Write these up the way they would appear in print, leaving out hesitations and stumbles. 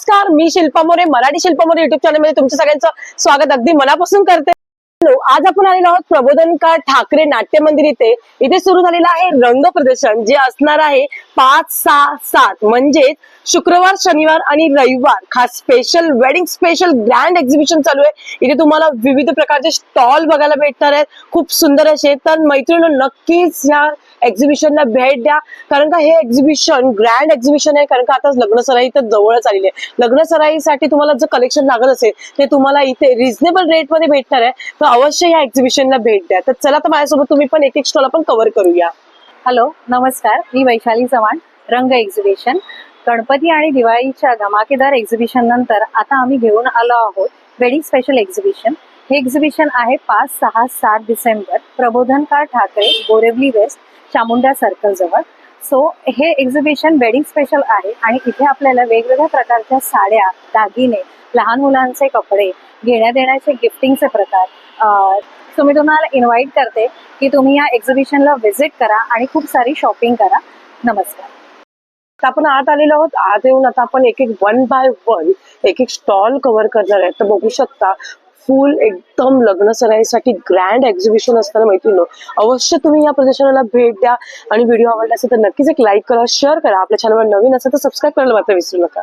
नमस्कार, मी Shilpa More, Marathi Shilpa More YouTube channel मध्ये तुमचं सगळ्यांचं स्वागत अगदी मनापासून करते। आज आपण आलेलो आहोत प्रबोधनकार ठाकरे नाट्य मंदिर इथे सुरू झालेलं आहे रंग प्रदर्शन, जे असणार आहे 5, 6, 7 म्हणजे शुक्रवार, शनिवार आणि रविवार। खास special wedding special grand exhibition चालू आहे। इथे तुम्हाला विविध प्रकारचे स्टॉल बघायला भेटणार आहेत, खूप सुंदर असे। तर मैत्रिणी नक्कीच या एक्झिबिशनला भेट द्या, कारण का हे एक्झिबिशन ग्रँड एक्झिबिशन आहे। कारण का आता लग्न सराई तर जवळच आलेली आहे। लग्न सराईसाठी तुम्हाला जर कलेक्शन लागत असेल ते तुम्हाला इथे रिझनेबल रेट मध्ये भेटणार आहे, तर अवश्य या एक्झिबिशनला भेट द्या। तर चला, तर माझ्यासोबत तुम्ही पण एक स्टॉल आपण कव्हर करूया। हॅलो, नमस्कार, मी वैशाली चव्हाण। रंग एक्झिबिशन, गणपती आणि दिवाळीच्या धमाकेदार एक्झिबिशन नंतर आता आम्ही घेऊन आलो आहोत वेडिंग स्पेशल एक्झिबिशन। हे एक्झिबिशन आहे 5, 6, 7 डिसेंबर प्रबोधनकार ठाकरे, बोरिवली वेस्ट, चामुंडा सर्कल जवळ। सो हे एक्झिबिशन वेडिंग स्पेशल आहे आणि इथे आपल्याला वेगवेगळ्या प्रकारच्या साड्या, दागिने, लहान मुलांचे कपडे, घेण्या देण्याचे गिफ्टिंगचे प्रकार। मी तुम्हाला इन्व्हाइट करते की तुम्ही या एक्झिबिशनला व्हिजिट करा आणि खूप सारी शॉपिंग करा। नमस्कार। आपण आत आलेलो आहोत। आत येऊन आता आपण एक एक 1 बाय 1 एक स्टॉल कव्हर करणार आहे। तर बघू शकता, फुल एकदम लग्न सराईसाठी ग्रँड एक्झिबिशन असताना मैत्रिणी अवश्य तुम्ही या प्रदर्शनाला भेट द्या। आणि व्हिडिओ आवडला असेल तर नक्कीच एक लाईक करा, शेअर करा। आपल्या चॅनलवर नवीन असेल तर सबस्क्राईब करायला मात्र विसरू नका।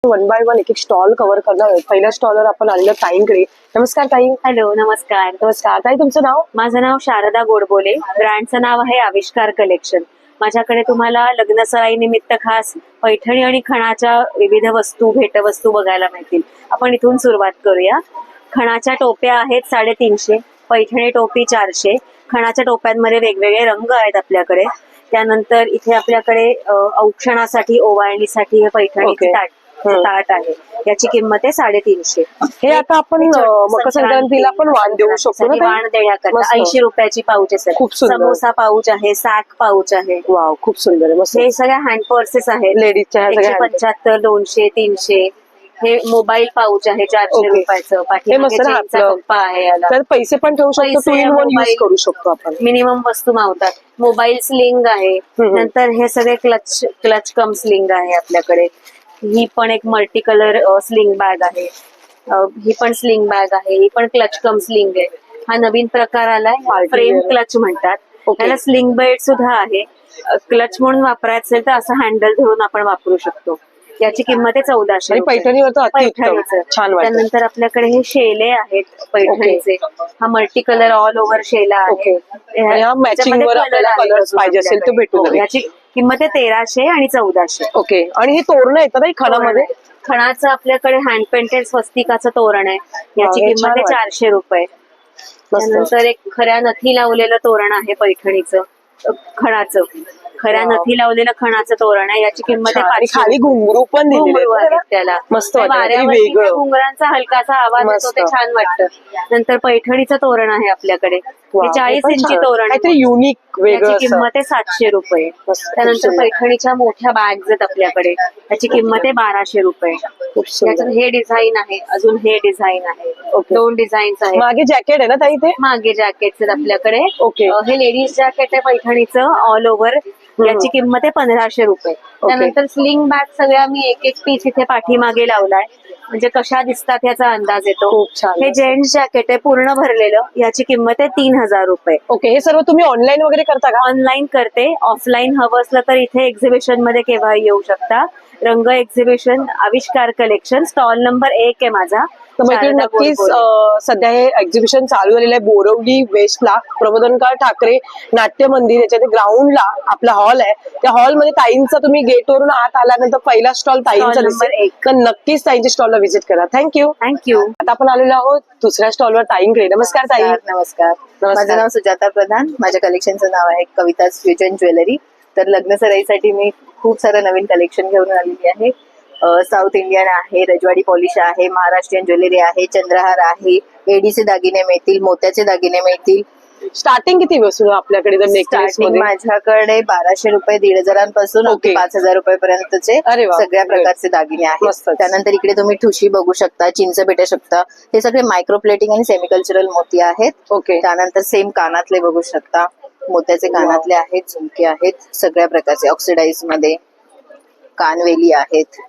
1 बाय 1 एक स्टॉल कव्हर करणार आहे। पहिल्या स्टॉलवर आपण आलेलो ताईंकडे। नमस्कार ताई। हॅलो, नमस्कार। नमस्कार ताई, तुमचं नाव? माझं नाव शारदा गोडबोले, ब्रँडचं नाव आहे आविष्कार कलेक्शन। माझ्याकडे तुम्हाला लग्न सराई निमित्त खास पैठणी आणि खणाच्या विविध वस्तू, भेटवस्तू बघायला मिळतील। आपण इथून सुरुवात करूया। खणाच्या टोप्या आहेत 350, पैठणी टोपी 400। खणाच्या टोप्यांमध्ये वेगवेगळे रंग आहेत आपल्याकडे। त्यानंतर इथे आपल्याकडे औक्षणासाठी, ओवाळणीसाठी हे पैठणीचे ताट आहे, याची किंमत आहे 350। हे आता आपण मकर संक्रांतीला पण वाण देऊ शकतो ना? वाण देण्याकरता 80 रुपयाची पाऊच आहे। खूप सुंदर। समोसा पाऊच आहे, सॅक पाऊच आहे। वाव, खूप सुंदर आहे। मस्त। हे सगळ्या हँड पर्सेस आहेत, लेडीजच्या 175, 200, 300। हे मोबाईल पाऊच आहे 400 रुपयाचं। पाठीमागे आहे याला, तर पैसे पण ठेवू शकतो, 2 in 1 यूज करू शकतो आपण। मिनिमम वस्तू मावतात। मोबाईल स्लिंग आहे। नंतर हे सगळे क्लच कम स्लिंग आहे आपल्याकडे। ही पण एक मल्टी कलर स्लिंग बॅग आहे। ही पण स्लिंग बॅग आहे, ही पण क्लच कम स्लिंग आहे। हा नवीन प्रकार आलाय, फ्रेम क्लच म्हणतात। त्याला स्लिंग बेल्ट सुद्धा आहे। क्लच म्हणून वापरायचं असेल तर असं हँडल धरून आपण वापरू शकतो। याची किंमत आहे 1400। पैठणीवर तर अतिउत्तम, छान वाटतं। त्यानंतर आपल्याकडे हे शेले आहेत पैठणीचे। हा मल्टी कलर ऑल ओव्हर शेला आहे। मॅचिंग वर आपल्याला कलर्स पाहिजे असेल तर भेटून याची किंमत आहे 1300 आणि 1400। ओके। आणि हे तोरण येतं ना खणामध्ये? खणाचं आपल्याकडे हँड पेंटेड स्वस्तिकाचं तोरण आहे, याची किंमत आहे 400 रुपये। त्यानंतर एक खऱ्या नथी लावलेलं तोरण आहे पैठणीचं, खणाचं खऱ्या नथी लावलेलं खणाचं तोरण आहे, याची किंमत आहे 500। खाली घुंगरू पण घुंगरू आहेत त्याला, मस्त वाऱ्यावरती घुंगरांचा हलकासा आवाज येतो, ते छान वाटतं। नंतर पैठणीचं तोरण आहे आपल्याकडे, हे 40 इंची तोरण आहे, युनिक, याची किंमत आहे 700 रुपये। त्यानंतर पैठणीच्या मोठ्या बॅग्स आहेत आपल्याकडे, याची किंमत आहे 1200 रुपये। याच्यात हे डिझाईन आहे, अजून हे डिझाईन आहे, 2 डिझाईन्स आहेत। मागे जॅकेट आहे ना ताई? ते मागे जॅकेट्स आहेत आपल्याकडे। ओके। हे लेडीज जॅकेट आहे पैठणीचं ऑल ओव्हर, याची किंमत आहे 1500 रुपये। त्यानंतर स्लिंग बॅग सगळ्या मी एक पीस इथे पाठीमागे लावलाय, म्हणजे कशा दिसतात याचा अंदाज येतो। हे जेंट्स जॅकेट आहे पूर्ण भरलेलं, याची किंमत आहे 3000 रुपये। ओके। हे सर्व तुम्ही ऑनलाईन वगैरे करता का? ऑनलाईन करते, ऑफलाईन हवं असलं तर इथे एक्झिबिशन मध्ये केव्हा येऊ शकता। रंग एक्झिबिशन, आविष्कार कलेक्शन, स्टॉल नंबर 1 आहे माझा। नक्कीच सध्या हे एक्झिबिशन चालू झालेलं आहे बोरवली वेस्टला, प्रबोधनकार ठाकरे नाट्य मंदिर, याच्या ग्राउंडला आपला हॉल आहे। त्या हॉलमध्ये ताईंचा, तुम्ही गेटवरून आत आल्यानंतर पहिला स्टॉल ताईंचा दिसेल, तर नक्कीच ताईंच्या स्टॉलला व्हिजिट करा। थँक्यू। आता आपण आलेलो आहोत दुसऱ्या स्टॉलवर ताईंकडे। नमस्कार ताई। नमस्कार। माझं नाव सुजाता प्रधान, माझ्या कलेक्शनचं नाव आहे कविताज फ्युजन ज्वेलरी। तर लग्न सराईसाठी मी खूप सारं नवीन कलेक्शन घेऊन आलेली आहे। साऊथ इंडियन आहे, रजवाडी पॉलिश आहे, महाराष्ट्रीयन ज्वेलरी आहे, चंद्रहार आहे, एडीचे दागिने मिळतील, मोत्याचे दागिने मिळतील। स्टार्टिंग किती बसून आपल्याकडे? स्टार्टिंग माझ्याकडे 1200 रुपये, 1500 पासून 5000 रुपयापर्यंतचे सगळ्या प्रकारचे दागिने आहेत। त्यानंतर इकडे तुम्ही ठुशी बघू शकता, चिंच भेटू शकता, हे सगळे मायक्रोप्लेटिंग आणि सेमिकल्चरल मोती आहेत। त्यानंतर सेम कानातले बघू शकता, मोत्याचे कानातले आहेत, झुमके आहेत, सगळ्या प्रकारचे ऑक्सिडाइज मध्ये कानवेली आहेत।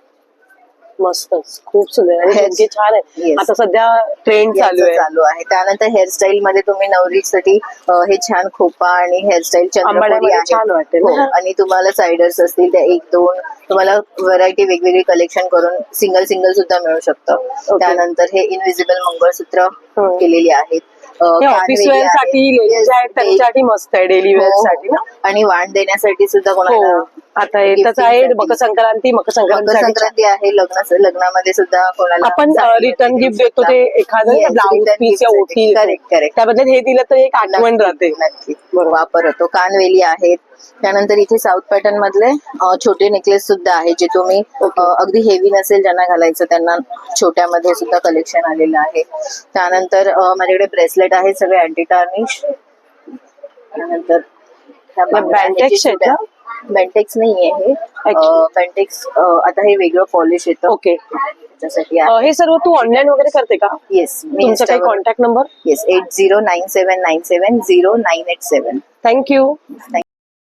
मस्तच, खूप सुंदर आणि Hair- झुमके छान आहे. Yes. आता सध्या ट्रेंड चालू याचं आहे. चालू आहे. त्यानंतर हेअरस्टाईल मध्ये तुम्ही नवरीसाठी हे छान खोपा आणि हेअरस्टाईल चंद्रकोरी अंबाड्यामध्ये आहे. छान वाटेल हो, ना. आणि तुम्हाला सायडर्स असतील त्या 1-2 तुम्हाला व्हरायटी वेगवेगळी कलेक्शन करून सिंगल सुद्धा मिळू शकतं. त्यानंतर हे इनविजिबल मंगळसूत्र हो. केलेली आहेत. हे ऑफिस कानवेली वेअर आहेत. साठी Yes, लेडीज आहेत त्यांच्यासाठी मस्त आहे, डेली हो, वेअर हो. साठी ना. आणि वाण देण्यासाठी सुद्धा कोणाला हो, आता येतच आहे gifting साठी. मकर संक्रांती. मकर मकर संक्रांतीसाठी संक्रांती आहे, लग्नामध्ये सुद्धा कोणाला आपण साडी रिटर्न वगैरे गिफ्ट देतो देऊ ते शकता. एखादं Yes, blouse return piece gift या साठी. ओटी Correct. त्याबद्दल हे दिलं तर एक आठवण राहते. नक्की वापर होतो. कानवेली आहेत. त्यानंतर इथे साऊथ पॅटर्न मधले छोटे नेकलेस सुद्धा आहे, जे तुम्ही अगदी हेवी नसेल ज्यांना घालायचं त्यांना छोट्यामध्ये सुद्धा कलेक्शन आलेलं आहे. त्यानंतर माझ्याकडे ब्रेसलेट आहे सगळे अँटी टार्निश. त्यानंतर बँटेक्स आहेत ना? बँटेक्स नाहीये हे. बँटेक्स आता हे वेगळं पॉलिश येतं. ओके, त्याच्यासाठी हे सर्व तू ऑनलाईन वगैरे करते का? येस, मी तुमचा काही कॉन्टॅक्ट नंबर? येस, 8097970987. थँक्यू.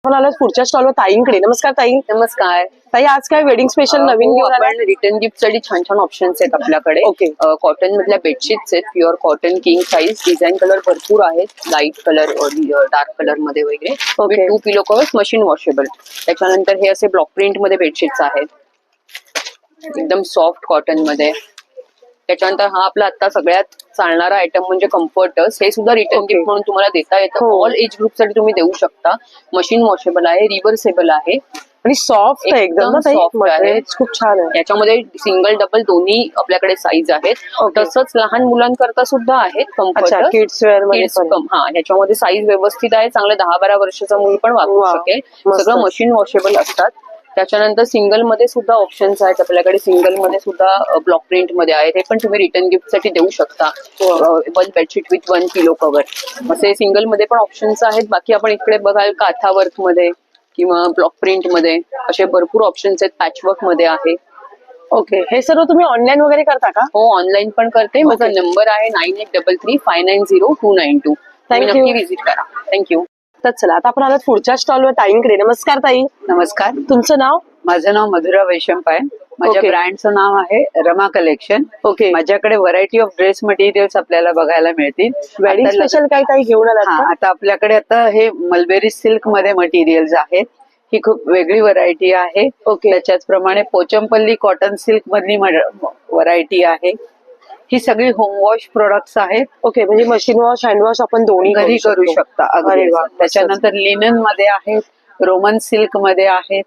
आपण आलो पुढच्या स्टॉलवर ताईंकडे. नमस्कार ताई. नमस्कार. ताई, आज काय वेडिंग स्पेशल नवीन घेऊन आलाय? आपण रिटर्न गिफ्ट साठी छान छान ऑप्शन्स आहेत आपल्याकडे. ओके. कॉटन मधल्या बेडशीट्स आहेत, pure cotton, king size. Design colour भरपूर आहेत, लाईट कलर, डार्क कलर मध्ये वगैरे. ओके. 2 पिलो कवर्स मशीन वॉशेबल. त्याच्यानंतर हे असे ब्लॉक प्रिंट मध्ये बेडशीट्स आहेत, एकदम सॉफ्ट कॉटन मध्ये. त्याच्यानंतर हा आपला आता सगळ्यात चालणारा आयटम म्हणजे कम्फर्टर्स. हे सुद्धा रिटर्न ओके. गिफ्ट म्हणून तुम्हाला देता येतं. हो. ऑल एज ग्रुप साठी तुम्ही देऊ शकता. मशीन वॉशेबल आहे, रिव्हर्सेबल आहे, आणि सॉफ्ट आहे एकदम ना ताई. soft आहे. मटेरियल खूप छान आहे. याच्यामध्ये सिंगल डबल दोन्ही आपल्याकडे साईज आहेत. ओके. तसंच लहान मुलांकरता सुद्धा आहेत अच्छा, कम्फर्ट. किड्स वेअर मध्ये पण. हा, ह्याच्यामध्ये साईज व्यवस्थित आहे, चांगलं 10-12 वर्षाचा मुल पण वापरू Wow. शकेल. मस्त. सगळं मशीन वॉशेबल असतात. त्याच्यानंतर सिंगल मध्ये सुद्धा ऑप्शन्स आहेत आपल्याकडे. सिंगल मध्ये सुद्धा ब्लॉक प्रिंट मध्ये आहेत, हे पण तुम्ही रिटर्न गिफ्ट साठी देऊ शकता. 1 बेडशीट विथ 1 पिलो कव्हर असे सिंगल मध्ये पण ऑप्शन्स आहेत. बाकी आपण इकडे बघाल काथा वर्क मध्ये किंवा ब्लॉक प्रिंट मध्ये असे भरपूर ऑप्शन्स आहेत. पॅचवर्क मध्ये आहे. ओके, हे सर्व तुम्ही ऑनलाईन वगैरे करता का? हो, ऑनलाईन पण करते. माझा Okay. नंबर आहे 9833590292. तुम्ही Thank you. नक्की विजिट करा. थँक्यू. तर चला, आता आपण आलो पुढच्या स्टॉलवर ताईंकडे. नमस्कार ताई. नमस्कार, तुमचं नाव? माझं नाव मधुरा वैशंप आहे. माझ्या Okay. ब्रँडचं नाव आहे रमा कलेक्शन. ओके. माझ्याकडे व्हरायटी ऑफ ड्रेस मटेरियल्स आपल्याला बघायला मिळतील. वेडिंग आता स्पेशल काय ताई घेऊन आलात हा, का? आता आपल्याकडे आता हे मलबेरी सिल्क मध्ये मटेरियल्स आहेत. ही खूप वेगळी व्हरायटी आहे. ओके. त्याच्याचप्रमाणे पोचमपल्ली कॉटन सिल्क मधली व्हरायटी आहे. ही सगळी होम वॉश प्रोडक्ट्स आहेत. ओके, म्हणजे मशीन वॉश, हँड वॉश आपण दोन्ही घरी करू शकता. अरे अगदी. वा, मस्तच. त्याच्यानंतर लिनन मध्ये आहेत, रोमन सिल्क मध्ये आहेत,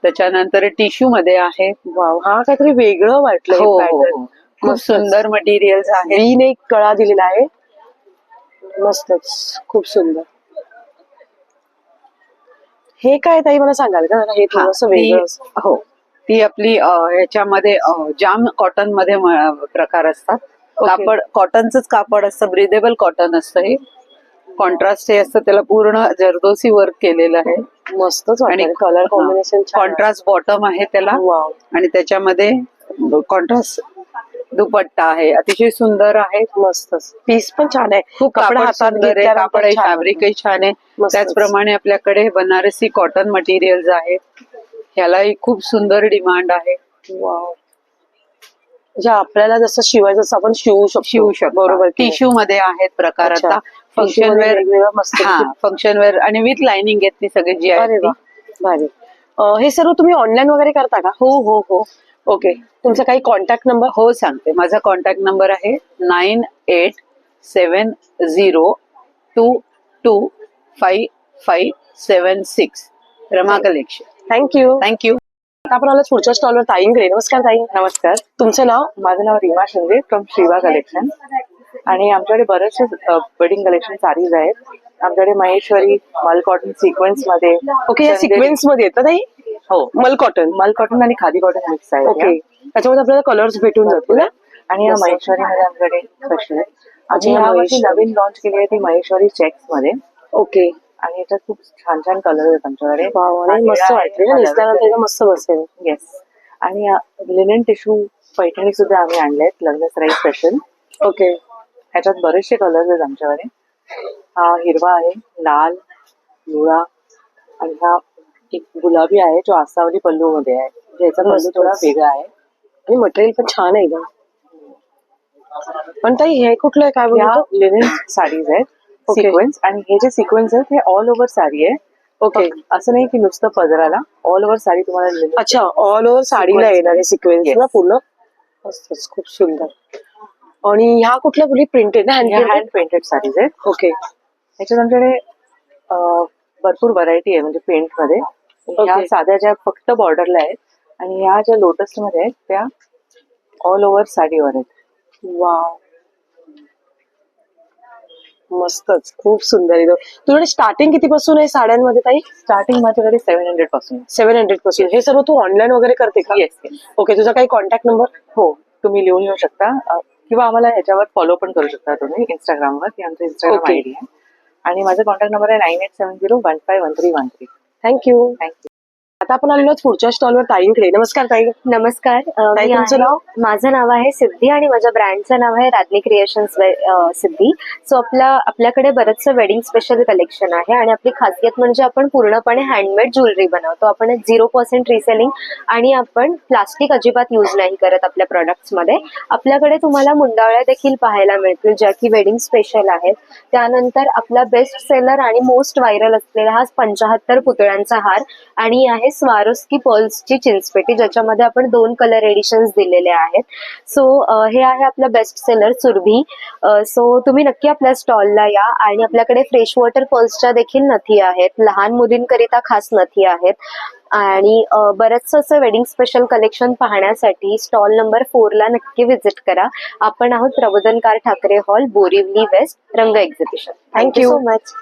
त्याच्यानंतर टिश्यू मध्ये आहेत. वाव, हा काहीतरी वेगळं वाटलं. हो, हो, हो. खूप सुंदर मटेरियल्स आहेत. ग्रीन एक कळा दिलेला आहे, मस्तच, खूप सुंदर. हे काय ताई मला सांगाल का? हे हा, थोडंसं वेगळं असं. हो, ती आपली ह्याच्यामध्ये जाम कॉटन मध्ये प्रकार असतात. ओके. कापड कॉटनच कापड असतं, ब्रिदेबल कॉटन असतं. हे कॉन्ट्रास्ट हे असतं, त्याला पूर्ण जरदोसी वर्क केलेलं आहे. मस्तच आणि वाटतं, कलर कॉम्बिनेशन कॉन्ट्रास्ट बॉटम आहे त्याला. वाव, आणि त्याच्यामध्ये कॉन्ट्रास्ट दुपट्टा आहे, अतिशय सुंदर आहे. मस्तच. पीस पण छान आहे. खूप कपडा कापड हातात सुंदर आहे, घेतल्यानंतर कापड आहे, छान फॅब्रिकही छान आहे. मस्तच. त्याचप्रमाणे आपल्याकडे बनारसी कॉटन मटेरियल्स आहेत. ह्यालाही खूप सुंदर डिमांड आहे. वाव, म्हणजे आपल्याला जसं शिवायचं तसं आपण शिवू शकतो. बरोबर. टिश्यू मध्ये आहेत प्रकार. अच्छा. आता Tissue फंक्शन मध्ये वेअर, वेगवेगळं मस्त. हा, फंक्शन वेअर आणि विथ लाइनिंग आहेत ती सगळी जी अरे आहे वा, भारी. हे सर्व तुम्ही ऑनलाईन वगैरे करता का? हो हो हो ओके, तुमचा काही कॉन्टॅक्ट नंबर? हो, सांगते. माझा कॉन्टॅक्ट नंबर आहे 9870225576. रमा कलेक्शन. थँक्यू. थँक्यू. आपण आलो पुढच्या स्टॉलवर ताईंकडे. नमस्कार ताई. नमस्कार, तुमचं नाव? माझं नाव रीमा शिंदे फ्रॉम श्रीवा कलेक्शन. आणि आमच्याकडे बरेचसे वेडिंग कलेक्शन साडीज आहेत. आमच्याकडे महेश्वरी मल कॉटन सिक्वेन्स मध्ये. ओके, या सिक्वेन्स मध्ये येतात ताई? हो, मल कॉटन. मल कॉटन आणि खादी कॉटन मिक्स आहे. ओके, त्याच्यामध्ये आपल्याला कलर्स भेटून जातील ना? आणि या महेश्वरी मध्ये आमच्याकडे स्पेशल आहे. अच्छा, आम्ही यावर्षी महेश्वरी. नवीन लॉन्च केली आहे ती महेश्वरी चेक्स मध्ये. ओके, आणि याच्यात खूप छान छान कलर आहेत आमच्याकडे. वाव, आणि मस्त वाटते ना, नेसल्यानंतर एकदम मस्त बसेल. येस. आणि लिनन टिश्यू पैठणी सुद्धा आम्ही आणलेत लग्नसराई स्पेशल. ओके, ह्याच्यात बरेचसे कलर्स आहेत आमच्याकडे. हा हिरवा आहे, लाल, पिवळा, आणि हा एक गुलाबी आहे जो आसावली पल्लू मध्ये आहे. म्हणजे याचा पल्लू मस्तच. थोडा वेगळा आहे. आणि मटेरियल पण छान आहे ग. पण ताई हे कुठलं आहे, काय ह्या बोलतो? लिनेन साडीज आहेत Okay. सिक्वेन्स, आणि हे जे सिक्वेन्स आहेत हे ऑल ओव्हर साडी आहे. ओके. असं नाही की नुसतं पदराला, ऑल ओव्हर साडी तुम्हाला linen अच्छा, ऑल ओव्हर साडीला Sequence. येणार आहे सिक्वेन्स Yes. ना पूर्ण. मस्तच, खूप सुंदर. आणि ह्या कुठल्या बोली प्रिंटेड ना, ह्या हँड हँड पेंटेड साडीज आहेत. ओके. त्याच्यात आमच्याकडे भरपूर व्हरायटी आहे म्हणजे पेंट मध्ये. ह्या Okay. साध्या ज्या फक्त बॉर्डरला आहेत, आणि ह्या ज्या लोटस मध्ये आहेत त्या ऑल ओव्हर साडीवर आहेत. वाव, मस्तच, खूप सुंदर आहे. तुझ्याकडे स्टार्टिंग किती पासून आहे साड्यांमध्ये ताई? स्टार्टिंग माझ्याकडे 700 पासून आहे. 700 पासून. हे सर्व तू ऑनलाईन वगैरे करते का? Yes yes. ओके. तुझा काही कॉन्टॅक्ट नंबर? हो, तुम्ही लिहून येऊ शकता, किंवा आम्हाला ह्याच्यावर फॉलो पण करू शकता तुम्ही इंस्टाग्रामवर. ती आमचं इंस्टाग्राम Okay. आयडी आहे. आणि माझा कॉन्टॅक्ट नंबर आहे 9870151313. थँक्यू. थँक्यू. आता आपण आलेलो आहोत पुढच्या स्टॉलवर ताईंकडे. नमस्कार ताई. नमस्कार. ताई, मी तुमचं आहे- नाव? माझं नाव आहे सिद्धी आणि माझ्या ब्रँडचं नाव आहे राधनी क्रिएशन्स सिद्धी. सो आपल्याकडे बरंचसं वेडिंग स्पेशल कलेक्शन आहे आणि आपली खासियत म्हणजे आपण पूर्णपणे हँडमेड ज्वेलरी बनवतो. आपण 0% रिसेलिंग आणि आपण प्लास्टिक अजिबात यूज नाही करत आपल्या प्रोडक्ट्समध्ये. आपल्याकडे तुम्हाला मुंडावळ्या देखील पाहायला मिळतील ज्या की वेडिंग स्पेशल आहेत. त्यानंतर आपला बेस्ट सेलर आणि मोस्ट व्हायरल असलेला हा 75 पुतळ्यांचा हार आणि आहे स्वारोस्की पर्ल्सची चिंचपेटी, ज्याच्यामध्ये आपण 2 कलर एडिशन्स दिलेले आहेत. सो हे आहे आपलं बेस्ट सेलर सुरभी. सो तुम्ही नक्की आपल्या स्टॉलला या. आणि आपल्याकडे फ्रेश वॉटर पर्ल्सच्या देखील नथी आहेत, लहान मुलींकरिता खास नथी आहेत. आणि बरंचसं असं वेडिंग स्पेशल कलेक्शन पाहण्यासाठी स्टॉल नंबर 4 ला नक्की व्हिजिट करा. आपण आहोत प्रबोधनकार ठाकरे हॉल, बोरिवली वेस्ट, रंग एक्झिबिशन. Thank you so much.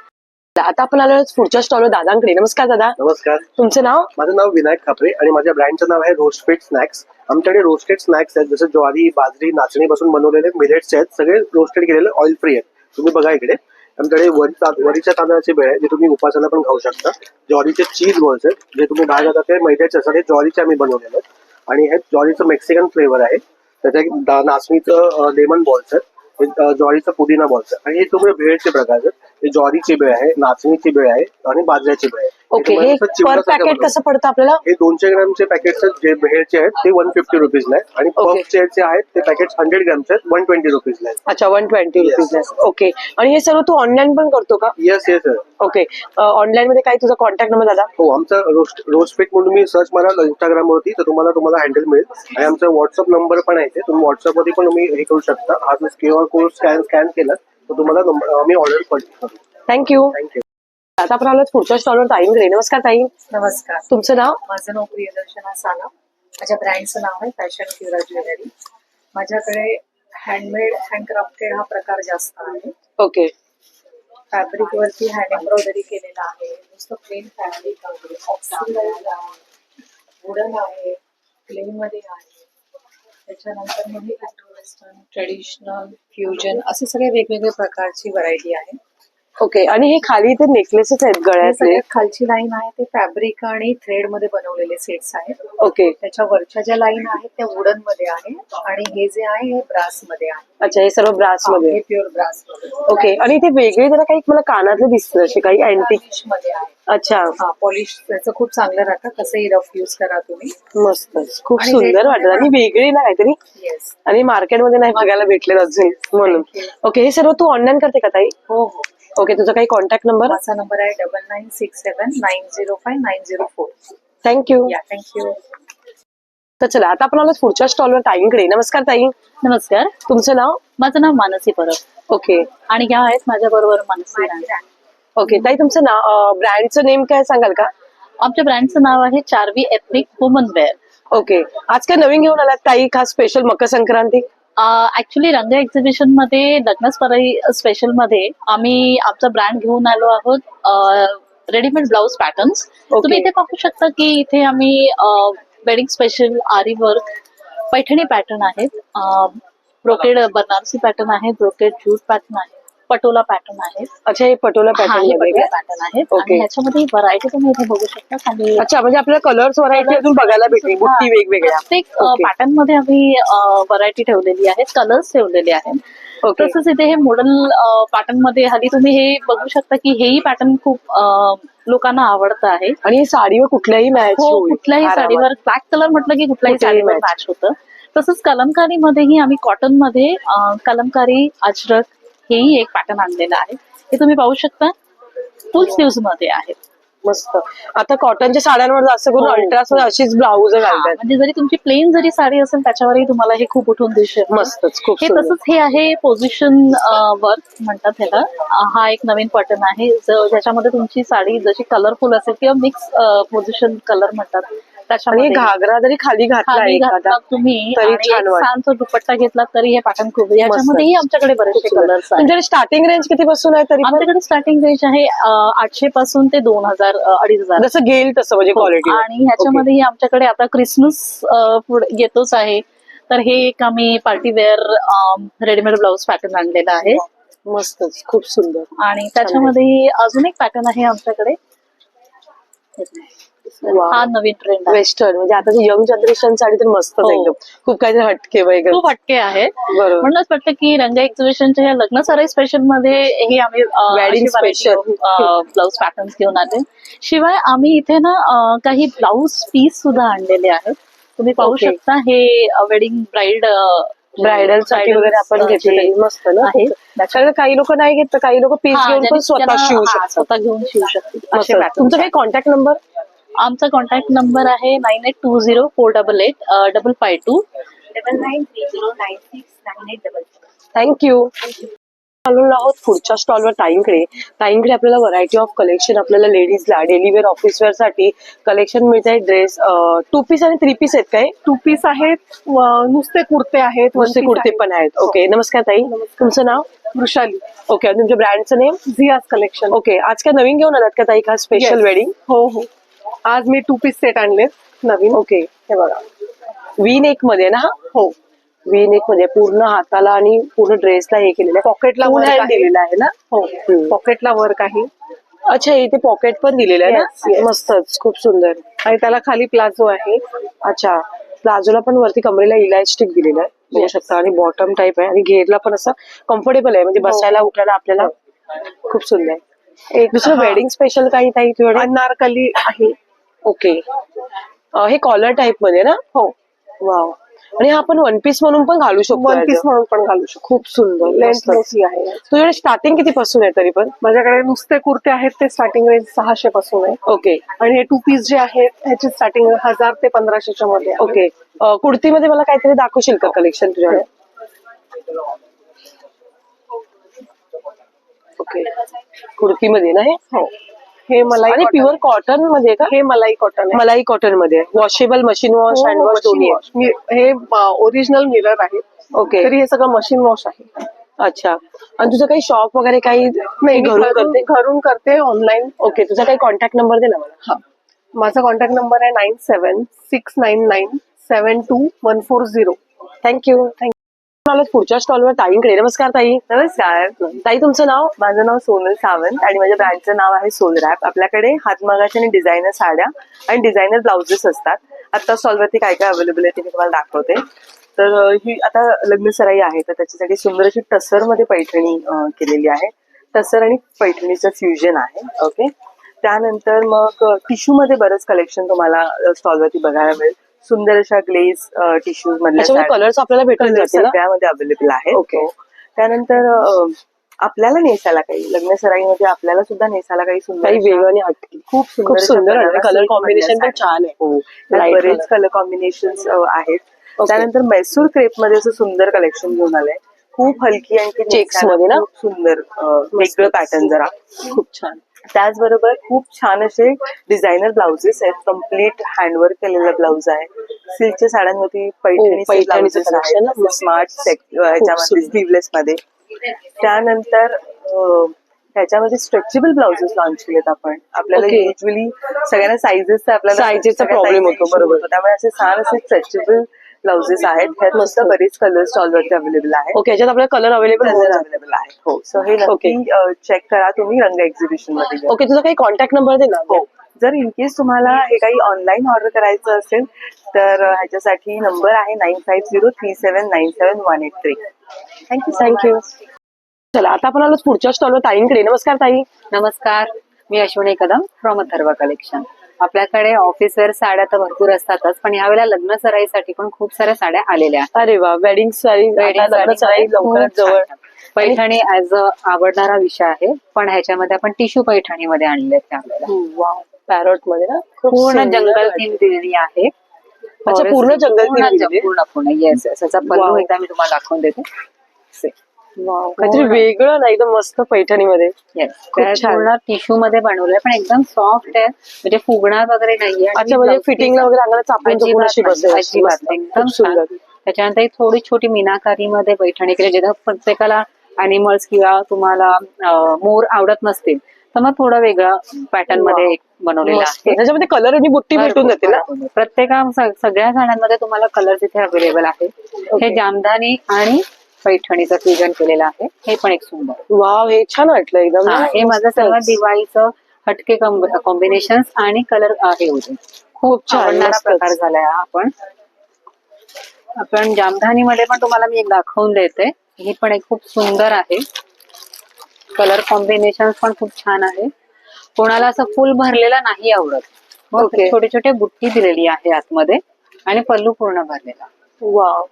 आता आपण आलो आहोत पुढच्या स्टॉलवर दादांकडे. नमस्कार दादा. नमस्कार. तुमचं नाव? माझं नाव विनायक खापरे आणि माझ्या ब्रँडचं नाव आहे रोस्टेड स्नॅक्स. आमच्याकडे रोस्टेड स्नॅक्स आहेत, जसं ज्वारी, बाजरी, नाचणीपासून बनवलेले मिलेट्स आहेत, सगळे रोस्टेड केलेले ऑइल फ्री आहेत. तुम्ही बघा इकडे आमच्याकडे वरीच्या तांदळाची भेळ आहे, जे तुम्ही उपासाला पण खाऊ शकता. ज्वारीचे चीज बॉल्स आहेत, जे तुम्ही बाहेर जाता ते मैद्याचे असतात, हे ज्वारीचे आम्ही बनवलेले आहेत. आणि हे ज्वारीचं मेक्सिकन फ्लेवर आहे. त्याच्या नाचणीचं लेमन बॉल्स आहेत, हे ज्वारीचं पुदिना बॉल्स आहे. आणि हे तुम्ही भेळचे प्रकार आहेत. हे ज्वारीची भेळ आहे, नाचणीची भेळ आहे आणि बाजऱ्याची भेळ आहे. ओके. हे तुम्हाला असं पर चिवड्यासारखं पॅकेट बनवलं. कसं पडतं आपल्याला? हे 200 ग्रॅमचे पॅकेट्स आहेत, जे भेळचे आहेत ते 150 रुपीजला आहे. आणि Okay. पफचे जे आहेत ते पॅकेट 100 ग्रॅमचे आहेत, 120 रुपीजला आहेत. अच्छा, 120 Yes. रुपीज. ओके. आणि हे सर्व तू ऑनलाईन पण करतो का? Yes yes sir. Okay. Online मध्ये काय तुझा कॉन्टॅक्ट नंबर दादा? हो, आमचा रोस्टफिट म्हणून तुम्ही सर्च माराल इंस्टाग्राम वरती, तर तुम्हाला हँडल मिळेल. आणि आमचा व्हॉट्सअप नंबर पण आहे, तुम्ही व्हॉट्सअप मध्ये पण तुम्ही हे करू शकता. हा जो QR कोड स्कॅन केला तर तुम्हाला आम्ही ऑर्डर करू. थँक्यू. थँक्यू. आता आपण आलो आहोत पुढच्या स्टॉलवर ताईंकडे. नमस्कार ताई. नमस्कार. तुमचं नाव? माझं नाव प्रियदर्शना साला. माझ्या ब्रँडचं नाव आहे फॅशन क्युरा ज्वेलरी. माझ्याकडे हँडमेड हँडक्राफ्टेड हा प्रकार जास्त आहे. ओके. फॅब्रिक वरती हँड एम्ब्रॉयडरी केलेला आहे, नुसतं प्लेन फॅब्रिक आहे, ऑक्सिडाइज्ड आहे, वुडन आहे, क्ले मध्ये आहे. त्याच्यानंतर मध्ये इंडो वेस्टर्न, ट्रेडिशनल, फ्युजन असे सगळे वेगवेगळे प्रकारची व्हरायटी आहे. ओके. आणि हे खाली ते नेकलेसेस आहेत हे गळ्यातले. सगळ्यात खालची लाईन आहे ते फॅब्रिक आणि थ्रेड मध्ये बनवलेले सेट्स आहेत. ओके. त्याच्या वरच्या ज्या लाईन आहेत त्या वुडन मध्ये आहे आणि हे जे आहे हे ब्रास मध्ये आहे. अच्छा, हे सर्व ब्रास हे मध्ये. प्युअर ब्रास मध्ये. ओके. आणि ते वेगळे जरा काही मला कानातले दिसतं, असे काही अँटिक. पॉलिश मध्ये आहे. अच्छा, हा, पॉलिश त्याचं खूप चांगलं राहतं, कसंही रफ युज करा तुम्ही. मस्त, खूप आणि सुंदर rate वाटत आणि वेगळी ना काहीतरी. येस. आणि मार्केटमध्ये नाही बघायला भेटले अजून म्हणून. ओके. हे सर्व तू ऑनलाईन करते का ताई? हो हो. ओके. तुझा काही कॉन्टॅक्ट नंबर? माझा नंबर आहे 9967905904. थँक्यू. या, थँक्यू. तर चला आता आपण आलो पुढच्या स्टॉलवर ताईंकडे. नमस्कार ताई. नमस्कार. तुमचं नाव? माझं नाव मानसी परब ओके. आणि ह्या आहेत माझ्या बरोबर मानसी राणे. ओके. ताई, तुमचं नाव, ब्रँडचं नेम काय सांगाल का? आमच्या ब्रँडचं नाव आहे Charvi ethnic woman wear. Okay. आज काय नवीन घेऊन आलात ताई, खास स्पेशल मकर संक्रांती? ऍक्च्युली रंग एक्झिबिशन मध्ये लग्नस्पर्धी स्पेशल मध्ये आम्ही आमचा ब्रँड घेऊन आलो आहोत रेडीमेड ब्लाउज पॅटर्न्स. तुम्ही इथे पाहू शकता की इथे आम्ही वेडिंग स्पेशल आरी वर्क पैठणी पॅटर्न आहेत, ब्रोकेड बनारसी पॅटर्न आहे, ब्रोकेड जूट पॅटर्न आहे, पटोला पॅटर्न आहे. अच्छा, हे पटोला पॅटर्न मध्ये पॅटर्न आहेत ओके. आणि ह्याच्यामध्ये व्हरायटी तुम्ही इथे बघू शकता. खाली अच्छा, म्हणजे आपल्याला कलर्स व्हरायटी अजून बघायला भेटेल, बुट्टी वेगवेगळ्या. प्रत्येक Okay. पॅटर्न मध्ये आम्ही व्हरायटी ठेवलेली आहे, कलर्स ठेवलेले आहेत. ओके. तसंच इथे हे मॉडल पॅटर्न मध्ये हल्ली तुम्ही हे बघू शकता की हेही पॅटर्न खूप लोकांना आवडतं आहे. आणि ही साडीवर कुठल्याही मॅच हो, कुठल्याही साडीवर ब्लॅक कलर म्हटलं की कुठल्याही कुठल्याही साडीवर match. मॅच होतं. तसंच कलमकारीमध्येही आम्ही कॉटन मध्ये कलमकारी अजरक हेही एक पॅटर्न आणलेलं आहे. हे तुम्ही पाहू शकता, फुल स्लीव्ह मध्ये आहे. मस्त. आता कॉटनच्या साड्यांवर जास्त करून अल्ट्रास अशीच ब्लाऊज घालतात. म्हणजे जरी तुमची प्लेन जरी साडी असेल त्याच्यावरही तुम्हाला हे खूप उठून दिसेल. मस्तच, खूप हे सुंदर. तसंच हे आहे पोझिशन वर्क म्हणतात ह्याला. हा एक नवीन पॅटर्न आहे ज्याच्यामध्ये तुमची साडी जशी कलरफुल असेल किंवा मिक्स पोझिशन कलर म्हणतात आणि त्याच्यामध्ये घागरा जरी खाली घातला खाली एखादा घातला तुम्ही तरी आणि छान एक वाटतं. छानसा दुपट्टा घेतला तरी हे पॅटर्न खूप याच्यामध्येही आमच्याकडे बरेचसे कलर्स आहेत. तुमच्याकडे स्टार्टिंग रेंज किती पासून आहे तरी पण? आमच्याकडे स्टार्टिंग रेंज आहे 800 पासून ते 2000 2500. जसं घेईल तसं म्हणजे क्वालिटी. आणि ह्याच्यामध्येही आमच्याकडे आता क्रिसमस येतोच आहे, तर हे एक आम्ही पार्टीवेअर रेडीमेड ब्लाऊज पॅटर्न आणलेलं आहे. मस्तच, खूप सुंदर. आणि त्याच्यामध्ये अजून एक पॅटर्न आहे आमच्याकडे. हा नवीन ट्रेंड आहे. वेस्टर्न म्हणजे आता यंग जनरेशन साठी तर मस्तच हो. एकदम. खूप काहीतरी हटके वगैरे. खूप हटके आहे. बरोबर. म्हणूनच वाटतं की रंग एक्झिबिशनच्या या लग्न सराई स्पेशल मध्ये हे आम्ही Wedding special. ब्लाऊज पॅटर्न्स घेऊन आले. शिवाय आम्ही इथे ना काही ब्लाऊज पीस सुद्धा आणलेले आहेत. तुम्ही पाहू Okay. शकता हे वेडिंग ब्रायडल साठी वगैरे आपण घेतले मस्त ना. आहे. त्याच्याकडे काही लोक नाही घेत तर काही लोक पीस घेऊन पण स्वतः शिवू शकतात. स्वतः घेऊन शिवू शकतात मस्त. असे pattern तुमचा काही कॉन्टॅक्ट नंबर? आमचा कॉन्टॅक्ट नंबर आहे 9820488552. थँक्यू. आलेलो आहोत पुढच्या स्टॉलवर ताईंकडे. ताईंकडे आपल्याला व्हरायटी ऑफ कलेक्शन आपल्याला लेडीजला डेली वेअर ऑफिस वेअर साठी कलेक्शन मिळत आहे. ड्रेस 2 पीस आणि 3 पीस आहेत काय? 2 पीस आहेत, नुसते कुर्ते आहेत, नुसते कुर्ते पण आहेत. ओके, नमस्कार ताई. तुमचं नाव? वृषाली. ओके, आणि तुमच्या ब्रँडचं नेम? झियाज कलेक्शन. ओके, आज काय नवीन घेऊन आलात का ताई का स्पेशल Yes. वेडिंग? हो हो, आज मी 2 पीस सेट आणलेत नवीन. ओके, हे बघा वी नेक मध्ये ना. हो, वी नेक मध्ये पूर्ण हाताला आणि पूर्ण ड्रेसला हे केलेलं आहे. पॉकेटला Full वर्क hand आहे. दिलेलं आहे ना. हो, पॉकेटला वर्क आहे अच्छा, इथे पॉकेट पण दिलेलं आहे Yes, ना. yes. मस्तच, खूप सुंदर. आणि त्याला खाली प्लाझो आहे. अच्छा, प्लाझोला पण वरती कमरेला इलास्टिक दिलेलं आहे बघू शकता आणि बॉटम टाईप आहे आणि घेरला पण असं कम्फर्टेबल आहे म्हणजे बसायला उठायला आपल्याला खूप सुंदर. एक दुसरं वेडिंग स्पेशल काही ताई तुझ्याकडे? अनारकली आहे. ओके, हे कॉलर टाईप मध्ये ना. हो, वाव. आणि हा आपण 1 पीस म्हणून पण घालू शकतो. 1 पीस म्हणून पण घालू शकतो. खूप सुंदर. लेंथ मस्तच. मोठी आहे. तुझ्याकडे स्टार्टिंग किती पासून आहे तरी पण? माझ्याकडे नुसते कुर्ते आहेत, ते स्टार्टिंग रेंज 600 पासून आहे. ओके आणि हे 2 पीस जे आहेत ह्याची स्टार्टिंग 1000 ते 1500 मध्ये आहे. ओके. कुर्तीमध्ये मला काहीतरी दाखवशील का कलेक्शन तुझ्याकडे? ओके, कुर्तीमध्ये ना हे. हो, हे मलाई आणि cotton. प्युअर कॉटन मध्ये का? हे मलाई कॉटन आहे. मलाई कॉटन मध्ये washable, machine wash, hand wash दोन्ही आहे. हे ओरिजिनल मिरर आहे. ओके, तरी हे सगळं मशीन वॉश आहे. अच्छा. आणि तुझं काही शॉप वगैरे काही नाही, मी घरून करते? घरून करते ऑनलाईन. ओके, तुझा काही कॉन्टॅक्ट नंबर दे ना मला. हा, माझा कॉन्टॅक्ट नंबर आहे 9769972140. थँक्यू. पुढच्या स्टॉलवर ताईंकडे. नमस्कार ताई. नमस्कार ताई, तुमचं नाव? माझं नाव सोनल सावंत आणि माझ्या ब्रँडचं नाव आहे सोल रॅप. आपल्याकडे हातमागाच्या आणि डिझायनर साड्या आणि डिझायनर ब्लाउजेस असतात. आता स्टॉलवरती काय काय अवेलेबल आहे ते मी तुम्हाला दाखवते. तर ही आता लग्न सराई आहे तर त्याच्यासाठी सुंदर अशी टसर मध्ये पैठणी केलेली आहे. टसर आणि पैठणीचं फ्युजन आहे. ओके, त्यानंतर मग टिश्यू मध्ये बरंच कलेक्शन तुम्हाला स्टॉलवरती बघायला मिळेल. सुंदर अशा ग्लेज टिश्यूज मधल्या कलर्स आपल्याला भेटून जातील ना? सगळ्यामध्ये अवेलेबल आहे. ओके. त्यानंतर आपल्याला नेसायला काही लग्न सराईमध्ये आपल्याला सुद्धा नेसायला काही सुंदर काही वेगळं आणि हटके. खूप खूप सुंदर आहे. अशा कलर कॉम्बिनेशन पण साड्या. छान आहे. हो, Light बरेच color. कलर कॉम्बिनेशन आहेत. त्यानंतर मैसूर क्रेप मध्ये असं सुंदर कलेक्शन घेऊन आलंय. खूप हलकी आणि Checks मध्ये ना? खूप सुंदर वेगळं पॅटर्न जरा खूप छान. त्याचबरोबर खूप छान असे डिझायनर ब्लाउजेस आहेत. कम्प्लीट हँडवर्क केलेला ब्लाउज आहे. सिल्कच्या साड्यांवरती पैठणीचे पैठणीचं ब्लाउजेस collection आहेत. ना? स्मार्ट ह्याच्यामध्ये सुंदर. स्लीवलेस मध्ये. त्यानंतर त्याच्यामध्ये स्ट्रेचेबल ब्लाउजेस लॉन्च केलेत आपण. आपल्याला Okay. युजली सगळ्यांना साईजेसचा आपल्याला Sizeचा सगळ्या problem size होतो, issue बरोबर. होतो. त्यामुळे असे छान असे स्ट्रेचेबल ब्लाउजेस आहेत. ह्यात सुद्धा बरेच कलर स्टॉलवरती अवेलेबल आहेत. ओके, याच्यात आपल्याला कलर अवेलेबल कलर अवेलेबल आहेत. हो, सो हे नक्की चेक करा तुम्ही रंग एक्झिबिशन मध्ये जाऊन. ओके, तुझा काही कॉन्टॅक्ट नंबर दे ना. हो, जर इन केस तुम्हाला हे काही ऑनलाईन ऑर्डर करायचं असेल तर ह्याच्यासाठी नंबर आहे 9503797183. थँक्यू. चला, आता आपण आलो पुढच्या स्टॉलवर ताईंकडे. नमस्कार ताई. नमस्कार, मी अश्विनी कदम फ्रॉम अथर्व कलेक्शन. आपल्याकडे ऑफिस वेअर साड्या तर भरपूर असतातच, पण यावेळेला लग्न सराईसाठी पण खूप साऱ्या साड्या आलेल्या आहेत. अरे वा, वेडिंग साडी, लग्न साडी लवकरच जवळ. पैठणी ऍज अ आवडणारा विषय आहे, पण ह्याच्यामध्ये आपण टिश्यू पैठणीमध्ये आणले त्यावेळेला. पॅरोट मध्ये ना पूर्ण जंगल थीम दिलेली आहे. अच्छा, पूर्ण जंगल theme दिलेली आहे? पूर्ण येस येस. याचा पल्लू एकदा मी तुम्हाला दाखवून देते. काहीतरी वेगळं ना, एकदम मस्त पैठणीमध्ये. पूर्ण टिश्यू मध्ये बनवलंय, पण एकदम सॉफ्ट आहे, म्हणजे फुगणार वगैरे नाहीये. अच्छा, म्हणजे फिटिंगला वगैरे अंगाला चापून चोपून अशी बसेल. अजिबात एकदम सुंदर. त्याच्यानंतर एक थोडी छोटी मीनाकारी मध्ये पैठणी केली, जिथं प्रत्येकाला अॅनिमल्स किंवा तुम्हाला मोर आवडत नसतील तर मग थोडं वेगळं पॅटर्न मध्ये बनवलेलं आहे. त्याच्यामध्ये कलर आणि बुट्टी भेटून जाते ना. सगळ्या झाडांमध्ये तुम्हाला कलर इथे अवेलेबल आहे. हे जामदानी आणि पैठणीचं फ्युजन केलेलं आहे. हे पण एक सुंदर. वाव, हे छान वाटलं एकदम. हे माझं सगळं दिवाळीचं हटके कॉम्बिनेशन आणि कलर हे होते. खूप छान प्रकार झालाय हा. आपण जामधानी मध्ये पण तुम्हाला मी एक दाखवून देते. ही पण एक खूप सुंदर आहे. कलर कॉम्बिनेशन पण खूप छान आहे. कोणाला असं फुल भरलेला नाही आवडत, मग छोटे छोटे बुट्टी दिलेली आहे आतमध्ये आणि पल्लू पूर्ण भरलेला. वाव,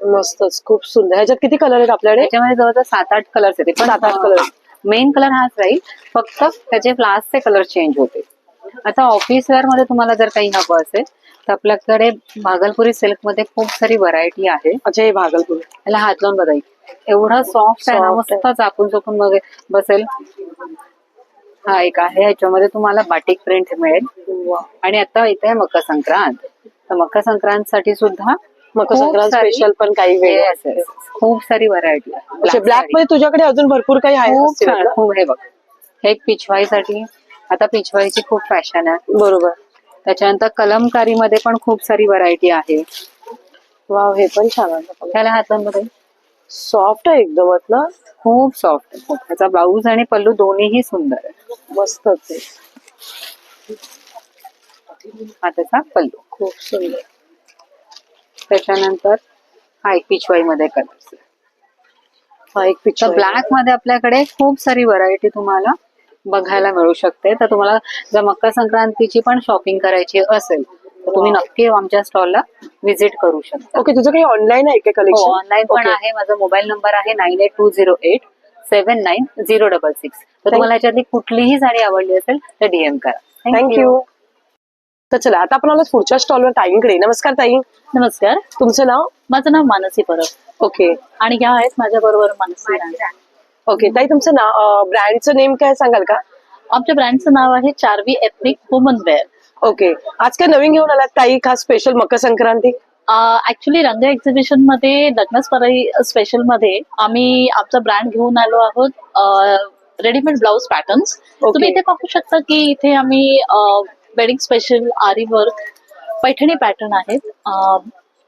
मस्तच, खूप सुंदर. ह्याच्यात किती कलर आहेत आपल्याकडे? त्याच्यामध्ये जवळजवळ 7-8 कलर्स येते, पण 7-8 कलर. मेन कलर हाच राहील, फक्त त्याचे फ्लासचे कलर चेंज होते. आता ऑफिस वेअर मध्ये तुम्हाला जर काही हवं असेल तर आपल्याकडे भागलपुरी सिल्क मध्ये खूप सारी व्हरायटी आहे. अच्छा, हे भागलपुरी. याला हात लावून बघा, एवढा सॉफ्ट आहे ना, मस्त चापून चोपून बसेल. हा एक आहे, ह्याच्यामध्ये तुम्हाला बाटिक प्रिंट मिळेल. आणि आता इथे मकर संक्रांत, तर मकर संक्रांतसाठी सुद्धा मकर संक्रांत स्पेशल पण काही वेगळं खूप सारी व्हरायटी आहे. ब्लॅक मध्ये तुझ्याकडे अजून भरपूर काही आहे. खूप हे बघ, हे एक पिछवाईसाठी, आता पिछवाईची खूप फॅशन आहे. बरोबर. त्याच्यानंतर कलमकारी मध्ये पण खूप सारी व्हरायटी आहे. वाव, हे पण छान आहे. त्याला हातामध्ये सॉफ्ट आहे एकदम ना. खूप सॉफ्ट. त्याचा ब्लाऊज आणि पल्लू दोन्हीही सुंदर आहे. मस्तच आहे. हा त्याचा पल्लू खूप सुंदर. त्याच्यानंतर हा एक पिछवाई मध्ये कलर. हा एक पिछवाई. ब्लॅक मध्ये आपल्याकडे खूप सारी व्हरायटी तुम्हाला बघायला मिळू शकते. तर तुम्हाला जर मकर संक्रांतीची पण शॉपिंग करायची असेल तर तुम्ही नक्की आमच्या स्टॉलला व्हिजिट करू शकता. ओके, तुझं काही ऑनलाईन आहे का कलेक्शन? ऑनलाईन पण आहे. माझा मोबाईल नंबर आहे 9820879066. तर तुम्हाला याच्यातली कुठलीही साडी आवडली असेल तर डीएम करा. थँक्यू. तर चला, आता आपण आलो पुढच्या स्टॉलवर ताईंकडे. नमस्कार ताई. नमस्कार. तुमचं नाव? माझं नाव मानसी परब. ओके. आणि ह्या आहेत माझ्या बरोबर मानसी राणे. ओके ताई, तुमचं नाव, ब्रँडचं नेम काय सांगाल का? आमच्या ब्रँडचं नाव आहे Charvi ethnic woman wear. Okay. आज काय नवीन घेऊन आलात ताई, खास स्पेशल मकर संक्रांती? ऍक्च्युली रंग एक्झिबिशन मध्ये लग्नस्पराई स्पेशल मध्ये आम्ही आमचा ब्रँड घेऊन आलो आहोत, रेडीमेड ब्लाउज पॅटर्न्स. तुम्ही इथे पाहू शकता की इथे आम्ही वेडिंग स्पेशल आरी वर्क पैठणी पॅटर्न आहेत,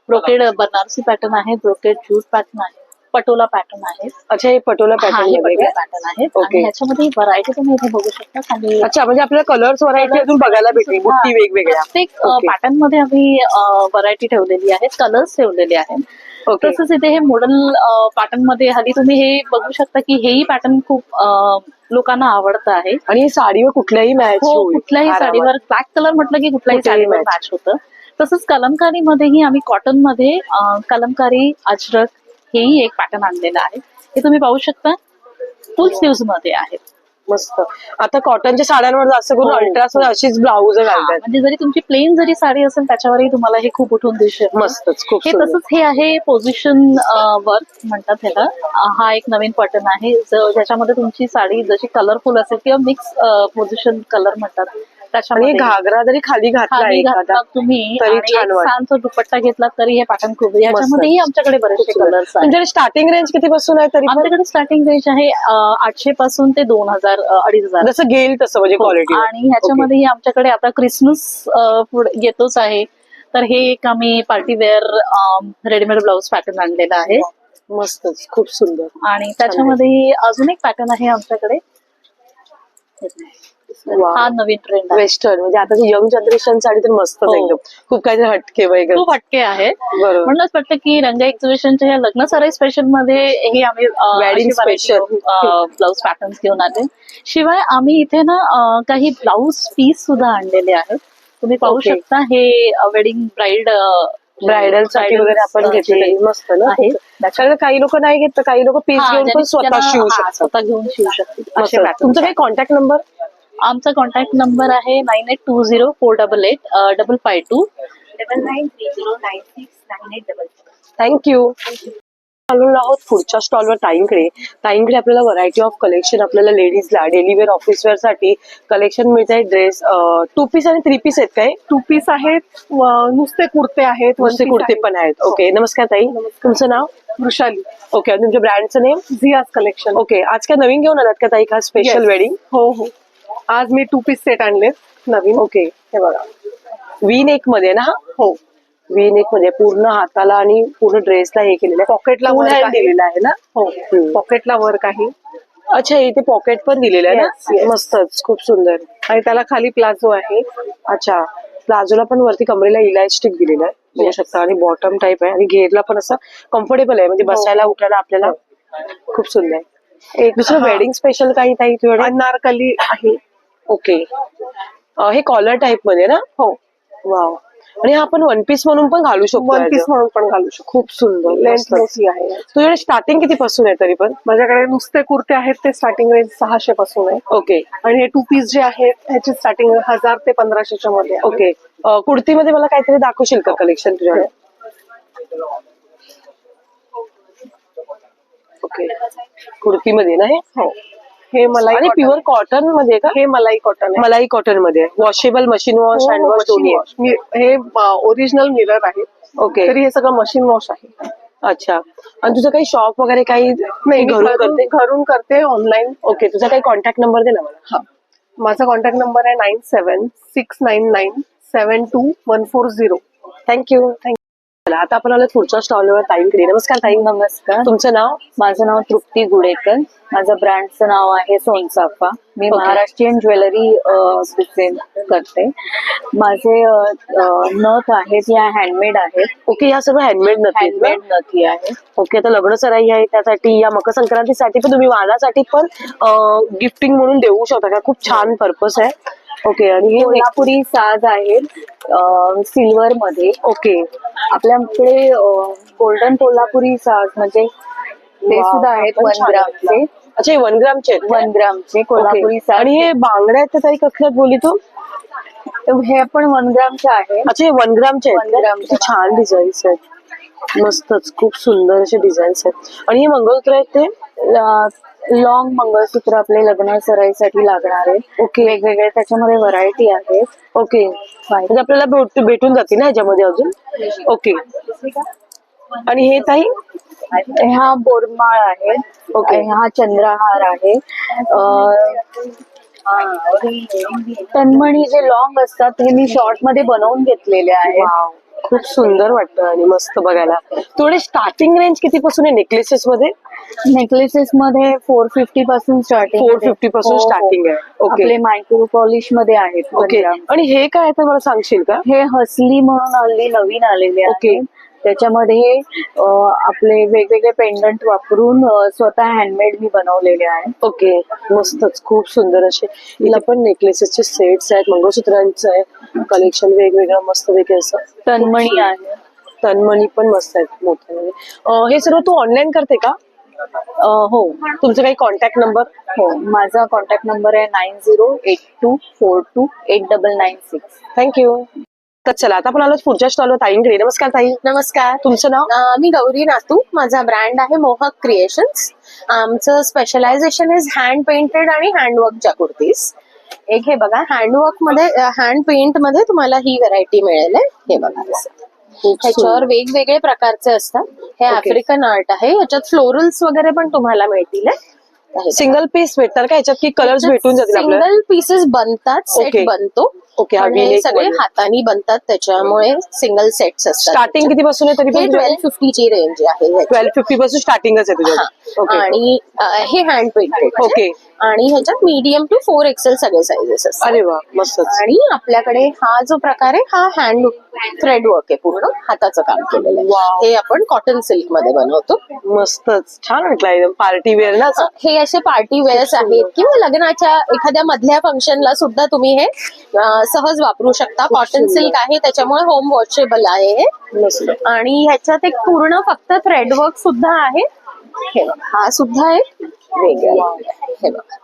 ब्रोकेड बनारसी पॅटर्न आहे, ब्रोकेड जूट पॅटर्न आहे, पटोला पॅटर्न आहे. अच्छा, हे पटोला पॅटर्न पॅटर्न आहेत. आणि ह्याच्यामध्ये व्हरायटी तुम्ही इथे बघू शकता. अच्छा, म्हणजे आपल्याला कलर्स व्हरायटी अजून बघायला भेटेल, बुट्टी वेगवेगळ्या. प्रत्येक पॅटर्न मध्ये आम्ही व्हरायटी ठेवलेली आहे, कलर्स ठेवलेले आहेत. तसंच इथे हे मॉडल पॅटर्न मध्ये हल्ली तुम्ही हे बघू शकता की हेही पॅटर्न खूप लोकांना आवडत आहे. आणि साडीवर कुठल्याही मॅच, कुठल्याही साडीवर ब्लॅक कलर म्हटलं की कुठल्याही साडीवर मॅच होतं. तसंच कलमकारी मध्येही आम्ही कॉटन मध्ये कलमकारी अजरक हेही एक पॅटर्न आणलेलं आहे. हे तुम्ही पाहू शकता, फुल स्लीव्स मध्ये आहे. मस्त. आता कॉटनच्या साड्यांवर जास्त करून अल्ट्रास अशीच ब्लाऊज घालतात. म्हणजे जरी तुमची प्लेन जरी साडी असेल त्याच्यावरही तुम्हाला हे खूप उठून दिसेल. मस्तच, खूप. हे तसंच हे आहे पोझिशन वर्क म्हणतात ह्याला. हा एक नवीन पॅटर्न आहे ज्याच्यामध्ये तुमची साडी जशी कलरफुल असेल किंवा मिक्स पोझिशन कलर म्हणतात त्याच्यामध्ये घागरा जरी खाली घातला तुम्ही छानसा दुपट्टा घेतला तरी हे पॅटर्न खूप. याच्यामध्येही आमच्याकडे बरेचसे कलर्स आहेत. म्हणजे स्टार्टिंग रेंज किती पासून आहे तरी? आमच्याकडे स्टार्टिंग रेंज आहे 800 पासून ते 2000-2500 जसं घेईल तसं म्हणजे क्वालिटी. आणि ह्याच्यामध्येही आमच्याकडे आता क्रिसमस येतोच आहे, तर हे एक आम्ही पार्टीवेअर रेडीमेड ब्लाऊज पॅटर्न आणलेला आहे. मस्तच, खूप सुंदर. आणि त्याच्यामध्ये अजून एक पॅटर्न आहे आमच्याकडे, हा नवीन ट्रेंड वेस्टर्न. म्हणजे आता यंग जनरेशन साडी तर मस्तच एकदम, खूप काहीतरी हटके वगैरे, खूप हटके आहे. म्हणूनच वाटतं की रंग एक्झिबिशनच्या ह्या लग्न सराई स्पेशल मध्ये हे आम्ही वेडिंग स्पेशल ब्लाऊज पॅटर्न्स घेऊन आले. शिवाय आम्ही इथे ना काही ब्लाऊज पीस सुद्धा आणलेले आहेत. तुम्ही पाहू Okay. शकता हे वेडिंग ब्राईड ब्रायडल साठी वगैरे आपण घेतले मस्त ना आहे. कारण काही लोक नाही घेत तर काही लोक पीस हा, घेऊन पण ज्यांनी- स्वतः ज्यांना- शिवू हा, शकतात स्वतः घेऊन शिवू शकतील मस्त. असे pattern तुमचा काही कॉन्टॅक्ट नंबर आमचा कॉन्टॅक्ट नंबर आहे 9820488552. थँक्यू. आलो आहोत पुढच्या स्टॉलवर ताईंकडे आपल्याला व्हरायटी ऑफ कलेक्शन आपल्याला लेडीजला डेली वेअर ऑफिस वेअर साठी कलेक्शन मिळत आहे. ड्रेस 2 पीस आणि 3 पीस आहेत काय? 2 पीस आहेत, नुसते कुर्ते आहेत, नुसते कुर्ते पण आहेत. ओके, नमस्कार ताई. तुमचं नाव? वृषाली. ओके, आणि तुमच्या ब्रँडचं नेम? झियाज कलेक्शन. ओके, आज काय नवीन घेऊन आलात का ताई खास स्पेशल Yes. वेडिंग? हो हो, आज मी 2 पीस सेट आणलेत नवीन. ओके, हे बघा वी नेक मध्ये ना? हो, वी नेक मध्ये पूर्ण हाताला आणि पूर्ण ड्रेसला हे केलेलं आहे. पॉकेटला Full वर्क hand आहे. दिलेलं आहे ना? हो, हम्म. पॉकेटला वर्क आहे अच्छा, इथे पॉकेट पण दिलेलं आहे Yes, ना? yes. मस्तच, खूप सुंदर. आणि त्याला खाली प्लाझो आहे. अच्छा, प्लाझोला पण वरती कमरेला इलास्टिक दिलेलं आहे बघू शकता आणि बॉटम टाईप आहे आणि घेरला पण असं कम्फर्टेबल आहे म्हणजे बसायला उठायला आपल्याला खूप सुंदर आहे. एक दुसरं वेडिंग स्पेशल काही ताई तुझ्याकडे? अनारकली आहे. ओके, हे कॉलर टाईप मध्ये ना? हो, वाव. आणि हा आपण वन पीस म्हणून पण घालू शकतो. 1 पीस म्हणून पण घालू शकतो. खूप सुंदर. लेंथ मस्त. मोठी आहे. तुझ्याकडे स्टार्टिंग किती पासून आहे तरी पण? माझ्याकडे नुसते कुर्ते आहेत, ते स्टार्टिंग रेंज 600 पासून आहे. ओके आणि हे 2 पीस जे आहेत ह्याची स्टार्टिंग 1000 ते 1500 मध्ये आहे. ओके. कुर्तीमध्ये मला काहीतरी दाखवशील का कलेक्शन तुझ्याकडे? ओके, कुर्तीमध्ये ना हे? हो, हे मलाई आणि cotton प्युअर आहे. कॉटन मध्ये का? हे मलाई कॉटन आहे. मलाई कॉटन मध्ये washable, machine wash, hand wash दोन्ही आहे. हे ओरिजिनल मिरर आहे. ओके, तरी हे सगळं मशीन वॉश आहे. अच्छा. आणि तुझं काही शॉप वगैरे काही नाही, मी घरून करते? घरून करते ऑनलाईन. ओके, तुझा काही कॉन्टॅक्ट नंबर दे ना मला. हा, माझा कॉन्टॅक्ट नंबर आहे 9769972140. थँक्यू. आता आपण आलो पुढच्या स्टॉलवर ताईंकडे. नमस्कार ताई. नमस्कार. तुमचं नाव? माझं नाव तृप्ती गुडेकर. माझं ब्रँडचं नाव आहे सोनचाफा. मी Okay. महाराष्ट्रीयन ज्वेलरी करते. माझे नथ आहेत या हँडमेड आहेत. ओके, या सर्व हँडमेड नथी आहेत ना? हँडमेड नथी आहेत. ओके, आता लग्न सराई आहे त्यासाठी या मकर संक्रांतीसाठी पण तुम्ही वाणासाठी पण गिफ्टिंग म्हणून देऊ शकता का? खूप छान पर्पस आहे. ओके, आणि हे कोल्हापुरी साज आहेत सिल्वर मध्ये. ओके, आपल्याकडे गोल्डन कोल्हापुरी साज म्हणजे ते Wow, सुद्धा आहेत आपण 1 छान ग्रामचे. अच्छा, हे 1 ग्रामचे आहेत? 1 ग्रामचे कोल्हापुरी ओके. साज. आणि हे बांगड्या आहेत ताई कसल्यात बोली तू? हे पण 1 ग्रामचे आहे. अच्छा, हे 1 ग्रामचे आहेत 1 का? ग्रामचे. किती छान डिझाईन्स आहेत. मस्तच, खूप सुंदर असे डिझाईन्स आहेत. आणि हे मंगळसूत्र आहेत ते? लॉंग मंगळसूत्र आपले लग्न सराईसाठी लागणार आहे. ओके. वेगवेगळे त्याच्यामध्ये व्हरायटी आहेत. ओके, म्हणजे आपल्याला भेटून जाते ना ह्याच्यामध्ये अजून? ओके. आणि हे ताई? हा बोरमाळ आहे. ओके. हा चंद्रहार आहे. तन्मणी जे लॉंग असतात हे मी शॉर्ट मध्ये बनवून घेतलेले आहे. वाव, खूप सुंदर वाटतं आणि मस्त बघायला. थोडे स्टार्टिंग रेंज किती पासून आहे नेकलेसेस मध्ये? नेकलेसेस मध्ये 450 पासून स्टार्टिंग. 450 पासून starting आहे. ओके. आपले मायक्रो पॉलिश मध्ये आहेत. 1 ओके, ग्राम. आणि हे काय आहे ते मला सांगशील का? हे हसली म्हणून हल्ली नवीन आलेले ओके. आहे. त्याच्यामध्ये आपले वेगवेगळे पेंडंट वापरून स्वतः हँडमेड मी बनवलेले आहे. ओके, मस्तच, खूप सुंदर असे. हिला पण नेकलेसेसचे सेट्स आहेत, मंगळसूत्रांचं आहे कलेक्शन वेगवेगळं मस्त वेगळं असं. तन्मणी आहे. तन्मणी पण मस्त आहेत मोठ्यामध्ये. हे सर्व तू ऑनलाईन करते का? हो तुमचं काही कॉन्टॅक्ट नंबर? हो, माझा कॉन्टॅक्ट नंबर आहे 9082428996. थँक्यू. तर चला, आता आपण आलो पुढच्या स्टॉलवर ताईंकडे. नमस्कार ताई. नमस्कार. तुमचं नाव? मी गौरी नातू. माझा ब्रँड आहे मोहक क्रिएशन्स. आमचं स्पेशलायझेशन इज हँड पेंटेड आणि हँडवर्कच्या कुर्तीज. एक हे बघा, हँडवर्क मध्ये हँड पेंट मध्ये तुम्हाला ही व्हरायटी मिळेल. हे बघा, ह्याच्यावर वेगवेगळे प्रकारचे असतात. हे आफ्रिकन आर्ट आहे. याच्यात फ्लोरल्स वगैरे पण तुम्हाला मिळतील. सिंगल पीस भेटणार का ह्याच्यात की कलर्स भेटून जातील आपल्याला? सिंगल पीसेस बनतात, सेट बनतो. ओके, पण हे सगळे हाताने बनतात त्याच्यामुळे सिंगल सेट्स असतात. स्टार्टिंग किती पासून आहे तरी? 1250 ची रेंज आहे. 1250 पासून स्टार्टिंगच आहे तुझ्या? Okay. आणि हे हँड पेंटेड ओके. आणि ह्याच्यात मीडियम टू 4XL सगळे साईजेस असतात. अरे वा मस्तच. आणि आपल्याकडे हा जो प्रकार आहे हा हँड थ्रेड वर्क आहे, पूर्ण हाताचं काम केलेलं आहे. हे आपण कॉटन सिल्क मध्ये बनवतो. मस्तच छान वाटलं एकदम पार्टी वेअर ना असं. हे असे पार्टी वेअर्स आहेत किंवा लग्नाच्या एखाद्या मधल्या फंक्शनला सुद्धा तुम्ही हे सहज वापरू शकता. कॉटन सिल्क आहे त्याच्यामुळे होम वॉशेबल आहे हे. आणि ह्याच्यात एक पूर्ण फक्त थ्रेड वर्क सुद्धा आहे. हे बघा, हा सुद्धा एक वेगळा आहे. हे बघा,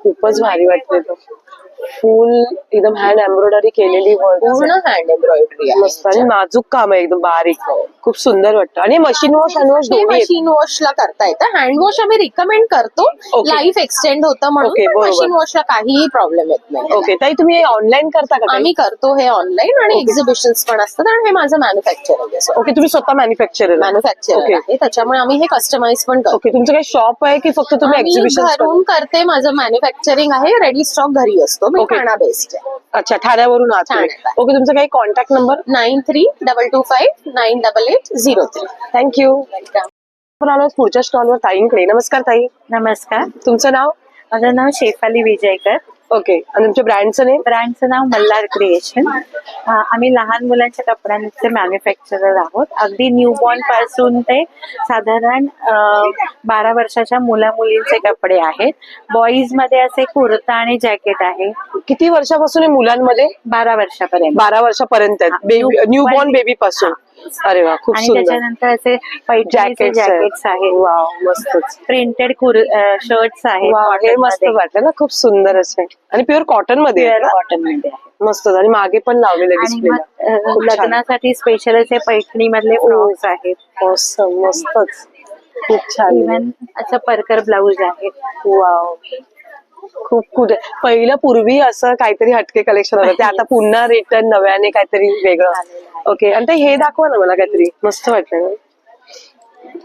खूपच भारी वाटते तो. फुल एकदम हँड एम्ब्रॉयडरी केलेली वर्क, पूर्ण हँड एम्ब्रॉयडरी आहे. मस्त आणि नाजूक काम आहे एकदम बारीक. खूप सुंदर वाटतं. आणि मशीन वॉश हँड वॉश हे दोन्ही आहेत. मशीन वॉशला करता येतं. हँड वॉश आम्ही रिकमेंड करतो, Okay. लाईफ एक्सटेंड होतं Okay, म्हणून. बरोबर. मशीन वॉशला काहीही प्रॉब्लेम येत नाही. ओके ताई, तुम्ही ऑनलाईन करता का काही? आम्ही करतो हे ऑनलाईन आणि एक्झिबिशन्स पण असतात. आणि हे माझं मॅन्युफॅक्चरिंग आहे. ओके, तुम्ही स्वतः मॅन्युफॅक्चर मॅन्युफॅक्चर Okay. आहे त्याच्यामुळे आम्ही हे कस्टमाइज पण करतो. ओके, तुमचं काही शॉप आहे की फक्त तुम्ही आम्ही एक्झिबिशन? घरून करते. माझं मॅन्युफॅक्चरिंग आहे. रेडी स्टॉक घरी असतो. मी Okay. ठाणा बेस्ड आहे. अच्छा, ठाण्यावरून आहात तुम्ही. ठाण्याला. ओके, तुमचा काही कॉन्टॅक्ट नंबर? 9322598803. थँक्यू. आपण आलो पुढच्या स्टॉलवर ताईंकडे. नमस्कार ताई. नमस्कार, तुमचं नाव? माझं नाव शेफाली विजयकर. ओके, आणि तुमच्या ब्रँडचं नेम? ब्रँडचं नाव मल्हार क्रिएशन. आम्ही लहान मुलांच्या कपड्यांचे मॅन्युफॅक्चरर आहोत. अगदी न्यूबॉर्न पासून ते साधारण 12 वर्षाच्या मुला मुलींचे कपडे आहेत. बॉईज मध्ये असे कुर्ता आणि जॅकेट आहे. किती वर्षापासून आहे मुलांमध्ये? 12 वर्षापर्यंत. 12 वर्षापर्यंत न्यू बॉर्न बेबी पासून. अरे वा, खूप आणि सुंदर. त्याच्यानंतर असे पैठणीचे जॅकेट्स आहेत. वाव, मस्तच. प्रिंटेड शर्ट्स आहेत. वाव, हे मस्त cotton मध्ये. वाटलं ना, खूप सुंदर असे. आणि प्युअर कॉटन मध्ये आहे Pure ना? cotton मध्ये आहे. मस्त. आणि मागे पण लावलेले आणि डिस्प्लेला. मग लग्नासाठी स्पेशल असे पैठणी मधले फ्रॉक्स आहेत. मस्तच, खूप छान. इव्हन असं परकर ब्लाऊज आहे. वाव, खूप कुठे पहिलं पूर्वी असं काहीतरी हटके कलेक्शन होतं, ते आता पुन्हा रिटर्न नव्याने काहीतरी वेगळं. ओके, आणि ते हे दाखवा ना मला, काहीतरी मस्त वाटलं.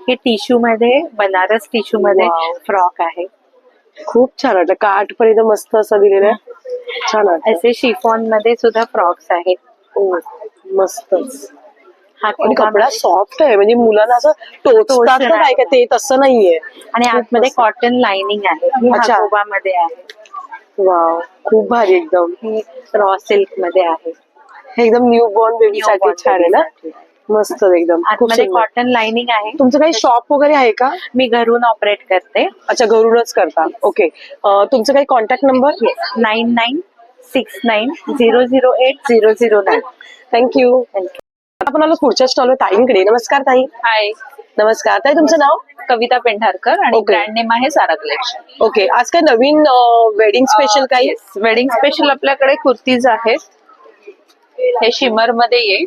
हे टिश्यू मध्ये, बनारस टिश्यू मध्ये Wow. फ्रॉक आहे. खूप छान वाटलं. काठ पण एकदम मस्त असं दिलेलं आहे. छान वाटलं. असे शिफॉन मध्ये सुद्धा फ्रॉक्स आहेत. ओ, मस्तच. हा आणि कोबा कपडा मध्ये. सॉफ्ट आहे, म्हणजे मुलांना असं टोचतात का काय, ते तसं नाहीये. आणि आतमध्ये कॉटन लाइनिंग आहे. ही अच्छा. हाकोबा मध्ये आहे. वाव, खूप भारी एकदम. हे रॉ सिल्क मध्ये आहे. हे एकदम न्यू बॉर्न बेबी साठी Newborn छान आहे ना. baby साठी. मस्त एकदम. खूप आतमध्ये सुंदर. कॉटन लाइनिंग आहे. तुमचं काही शॉप वगैरे आहे का? मी घरून ऑपरेट करते. अच्छा, घरूनच करता. ओके, तुमचं काही कॉन्टॅक्ट नंबर? 9969008009. थँक्यू. आपण आलो पुढच्या स्टॉलवर ताईंकडे. नमस्कार ताई. हाय, नमस्कार ताई, तुमचं नाव? कविता पेंढारकर आणि Okay. ब्रँड नेम आहे सारा कलेक्शन. ओके, आज काय नवीन वेडिंग स्पेशल काही? वेडिंग स्पेशल आपल्याकडे कुर्तीज आहेत. हे शिमर मध्ये येईल.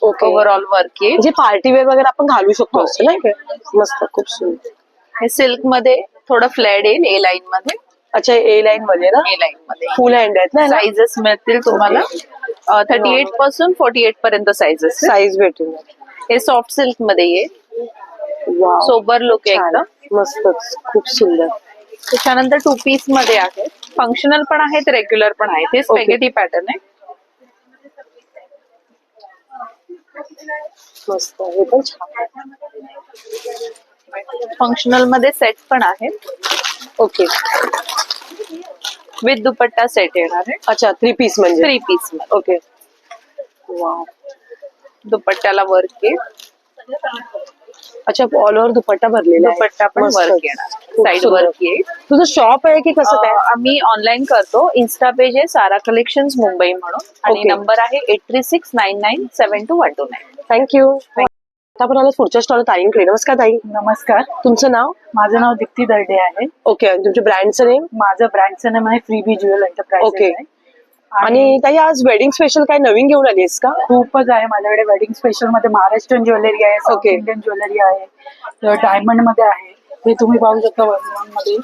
ओके, ओव्हरऑल वर्क येईल. म्हणजे पार्टी वेअर वगैरे आपण घालू शकतो असं नाही काय? मस्त, खूप सुंदर. हे सिल्क मध्ये थोडं फ्लॅड येईल ए लाईन मध्ये. अच्छा, ए लाईन मध्ये ना? ए लाईन मध्ये फुल हँड आहेत ना? साईजेस मिळतील तुम्हाला. 38 पासून 48 पर्यंत साईजेस. साईज भेटून. हे सॉफ्ट सिल्क मध्ये येईल. वाव, सोबर लुक आहे एकदम. मस्तच, खूप सुंदर. त्याच्यानंतर 2 पीस मध्ये आहेत. फंक्शनल पण आहेत, रेग्युलर पण आहेत. हे स्पॅगेटी पॅटर्न आहे. मस्त, हे पण छान. फंक्शनल मध्ये सेट पण आहे. ओके, विथ दुपट्टा सेट येणार आहे. अच्छा, 3 पीस म्हणजे? 3 पीस मध्ये. Okay, wow. दुपट्ट्याला वर्क येईल. अच्छा, ऑल ओव्हर दुपट्टा भरलेला आहे. दुपट्टा पण मस्तच. वर्क येणार. खूप साईड सुंदर. वर्क येईल. तुझं शॉप आहे की कसं काय? आम्ही ऑनलाईन करतो. इन्स्टा पेज आहे सारा कलेक्शन्स मुंबई म्हणून. आणि Okay. नंबर आहे 8369972129. थँक्यू. आता आपण आलो पुढच्या स्टॉल ताईंकडे. नमस्कार ताई. नमस्कार, तुमचं नाव? माझं नाव दीप्ती दर्डे आहे. ओके, आणि तुमच्या ब्रँडचं नेम? माझं ब्रँडचं नाम आहे फ्रीबी ज्वेल एंटरप्राइजेस ओके. आहे. आणि ताई, आज वेडिंग स्पेशल काय नवीन घेऊन आलीस का? खूपच आहे माझ्याकडे. वेडिंग स्पेशल मध्ये महाराष्ट्रीयन ज्वेलरी आहे, साऊथ Okay. इंडियन ज्वेलरी आहे, डायमंड मध्ये आहे. हे तुम्ही पाहू शकता 1 ग्राम मध्ये.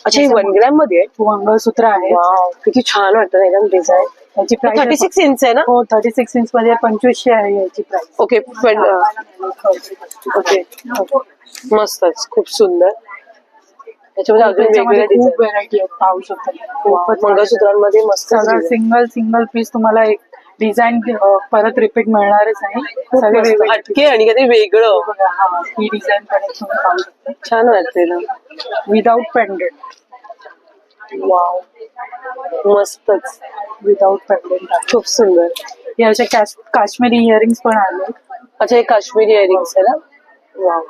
अच्छा, हे 1 ग्रॅम मध्ये आहे. मंगळसूत्र आहे. वाव, किती छान वाटतं एकदम डिझाईन. याची प्राइस 36 इंच आहे ना? हो, 36 इंच मध्ये 2500 आहे याची प्राइस. ओके, ओके, मस्तच, खूप सुंदर. त्याच्यामध्ये अजून वेगवेगळे खूप डिझाईन. व्हेरायटी आहेत, पाहू शकता. खूपच मंगळसूत्रांमध्ये मस्त सगळं सिंगल पीस तुम्हाला एक डिझाईन परत रिपीट मिळणारच आहे. सगळे मस्त, वेगवेगळे हटके आणि काहीतरी वेगळं. बघा, हा, ही डिझाईन पण एक तुम्ही पाहू शकता. छान वाटते ना. Without pendant. वाव, मस्तच, विदाउट पेंडेंट. खूप सुंदर. हे असे काश्मीरी इयरिंग्स पण आले. अच्छा, हे काश्मीरी इयरिंग्स आहे ना. वाव,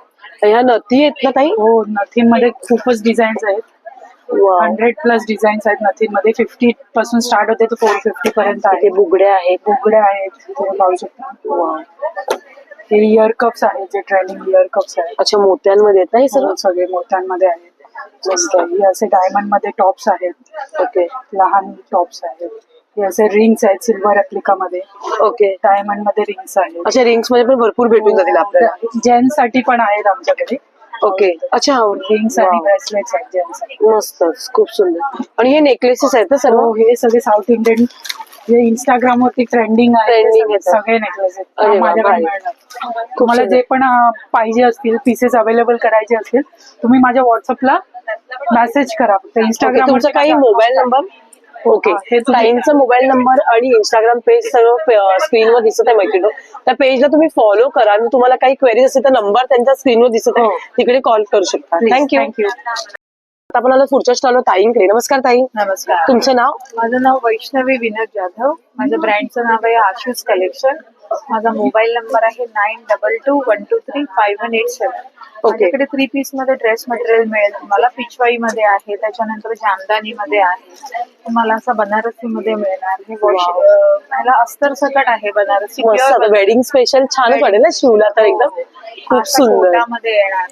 ह्या नथी आहेत ना ताई. हो, नथीमध्ये खूपच डिझाईन्स आहेत. वाव, 100+ डिझाईन्स आहेत नथीमध्ये. 50 पासून स्टार्ट होते तर 450 पर्यंत इथे आहे. बुगड्या आहेत. बुगड्या आहेत, तुम्ही पाहू शकता. वाव, हे इयर कप्स आहेत, जे ट्रेनिंग इयर कप्स आहेत. अच्छा, मोत्यांमध्ये आहेत ना हे सर्व. सर्व सगळे मोत्यांमध्ये आहेत. मस्त. हे असे डायमंड मध्ये टॉप्स आहेत. ओके लहान टॉप्स आहेत. हे असे रिंग्स आहेत सिल्वर मध्ये. ओके. डायमंड मध्ये रिंग्स आहेत. अच्छा, रिंग्स मध्ये पण भरपूर भेटून जातील आपल्याला. जेंट्स साठी पण आहेत आमच्याकडे. ओके. अच्छा, रिंग्स आणि वाव. ब्रेसलेट्स आहेत जेंट्स. मस्तच, खूप सुंदर. आणि हे नेकलेसेस आहेत ना सर्व. हो, हे सगळे साऊथ इंडियन जे इंस्टाग्राम वरती ट्रेंडिंग आहे Trending ते येतात. सगळे नेकलेस आहेत. अरे वा, माझ्याकडे भारी. मिळणार. खूप तुम्हाला सुंदर. जे पण पाहिजे असतील, पीसेस अवेलेबल करायचे असतील, तुम्ही माझ्या व्हॉट्सअपला मेसेज करा. ओके, इंस्टाग्राम तुमचा काही मोबाईल नंबर. ओके, हे तुम्ही- ताईंचा मोबाईल नंबर आणि इंस्टाग्राम पेज सर्व स्क्रीनवर दिसत आहे मैत्रिणी. त्या पेजला तुम्ही फॉलो करा आणि तुम्हाला काही क्वेरीज असेल तर नंबर त्यांच्या स्क्रीनवर दिसत आहे, तिकडे कॉल करू शकता. थँक्यू. थँक्यू. आपण आलो पुढच्या स्टॉलवर ताईंकडे. नमस्कार ताई, नमस्कार. तुमचं नाव. माझं नाव वैष्णवी विनोद जाधव. माझ्या ब्रँडचं नाव आहे आशूज कलेक्शन. माझा मोबाईल नंबर आहे 9221235187. माझ्याकडे 3 पीस मध्ये ड्रेस मटेरियल मिळेल तुम्हाला. पिचवाई मध्ये आहे, त्याच्यानंतर जामदानी मध्ये आहे, तुम्हाला असं बनारसी मध्ये मिळणार. हे मला अस्तर सकट आहे बनारसी. मस्त, वेडिंग स्पेशल छान वाटेल ना शिवला तर एकदम. खूप सुंदर. मध्ये येणार.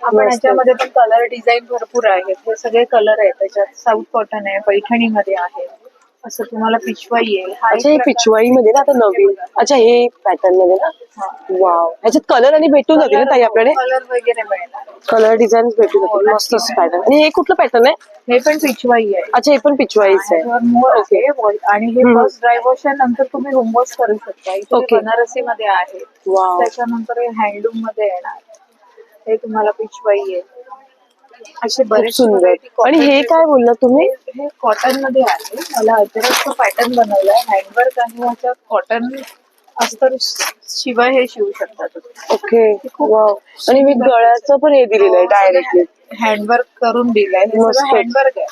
आपण याच्यामध्ये पण कलर डिझाईन भरपूर आहेत. हे सगळे कलर आहेत त्याच्यात. साऊथ कॉटन आहे, पैठणी मध्ये आहे, असं तुम्हाला पिशवाई येईल. हा अच्छा, हे पिचवाई मध्ये ना आता नवीन. अच्छा, हे पॅटर्न मध्ये ना. वाव, ह्याच्यात कलर आणि भेटून जातील ना ताई आपल्याकडे. कलर वगैरे मिळणार. कलर डिझाईन भेटून जातील. मस्तच पॅटर्न. आणि हे कुठलं पॅटर्न आहे. हे पण पिचवाई आहे. अच्छा, हे पण पिचवाईच आहे. मोर आहे. आणि हे फर्स्ट ड्राय वॉश नंतर तुम्ही होम वॉश करू शकता. इथे बनारसी मध्ये आहे. वाव, त्याच्यानंतर हे हँडलूम मध्ये येणार. हे तुम्हाला पिचवाई आहे. असे बरेच सुंदर. आणि हे काय बोलला तुम्ही. हे कॉटन मध्ये आहे. मला अजरकचं पॅटर्न बनवलंय. हँडवर्क आहे ह्याच्यात. कॉटन अस्तर शिवाय हे शिवू शकता तुम्ही. ओके. वाव, आणि मी गळ्याचं पण हे दिलेलं आहे डायरेक्टली. हँडवर्क करून दिलंय. हे मस्त. सगळं हँडवर्क आहे